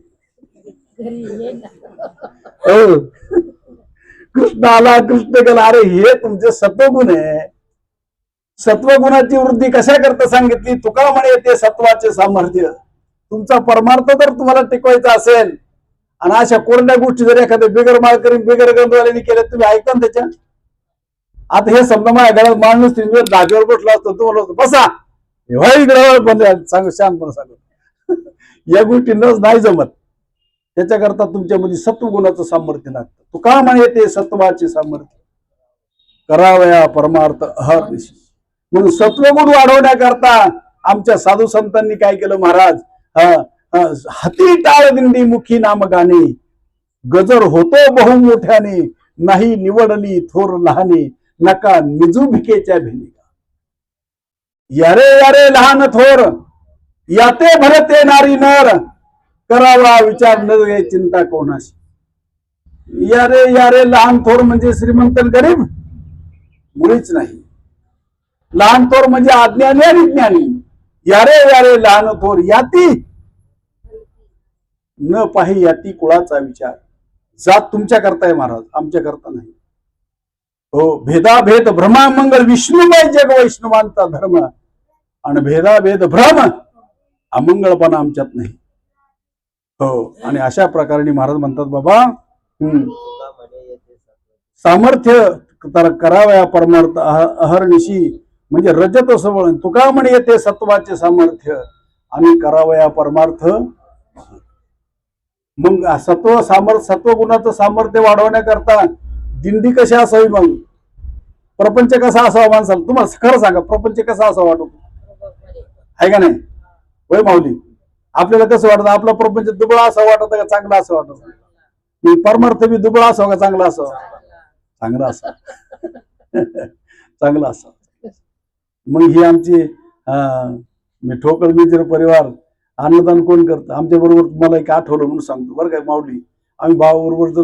कृष्ण आला, कृष्ण गेला. अरे हे तुमचे सत्वगुण आहे. सत्वगुणाची वृद्धी कशा करता सांगितली? तुका म्हणे ते सत्वाचे सामर्थ्य. तुमचा परमार्थ जर तुम्हाला टिकवायचा असेल आणि अशा कोरड्या गोष्टी जर एखाद्या बिगर माळकरी बिगर गंधवाल्याने केल्या, तुम्ही ऐका ना त्याच्या. आता हे समजा माझ्या घरात माणूस धाब्यावर बसला असतो, तुम्हाला बसा सांग शांतपणे सांगतो. या गोष्टी नाही जमत. त्याच्याकरता तुमच्यामध्ये सत्वगुणाचं सामर्थ्य लागतं. तुका म्हणे ते सत्वाचे सामर्थ्य, करावया परमार्थ अहर्निशी. म्हणून सत्वगुण वाढवण्याकरता आमच्या साधू संतांनी काय केलं महाराज? हाती टाळ दिंडी मुखी नाम गाणे, गजर होतो बहु मोठ्याने, नाही निवडली थोर लहाने, नका निजू भिकेच्या भेनिका. यारे यारे लहान थोर, याते भरते नारी नर, करावा विचार न चिंता कोणाशी. यारे यारे लहान थोर म्हणजे श्रीमंत गरीब मुळीच नाही. लहान थोर म्हणजे अज्ञानी आणि ज्ञानी. यारे यारे लहान थोर, याती न पाही याती कुळाचा विचार. जात तुमच्या करता आहे महाराज, आमच्या करता नाही. हो, भेदाभेद भ्रमामंगल विष्णुमय जग वैष्णवांचा धर्म, आणि भेदाभेद भ्रम अमंगळपणा आमच्यात नाही. हो, आणि अशा प्रकारे महाराज म्हणतात बाबा सामर्थ्य करावया परमार्थ अहर्निशी, म्हणजे रजत सबळ. तुका म्हणे येते सत्वाचे सामर्थ्य आणि करावया परमार्थ. मग सत्वगुणाचं सामर्थ्य वाढवण्याकरता दिंडी कशी असावी? मग प्रपंच कसा असावा माणसाला? तुम्हाला खरं सांगा, प्रपंच कसा असावा वाटतो आहे का नाही? होय माऊली, आपल्याला कसं वाटतं? आपला प्रपंच दुबळा असा वाटत का चांगला असं वाटत? परमार्थ बी दुबळा असावा का चांगला असावा? चांगला असा चांगला असा. मग ही आमची ठोकळ मित्र परिवार अन्नदान कोण करतं? आमच्या बरोबर मला एक आठवलं म्हणून सांगतो बरं काय माऊली. आम्ही भावाबरोबर जर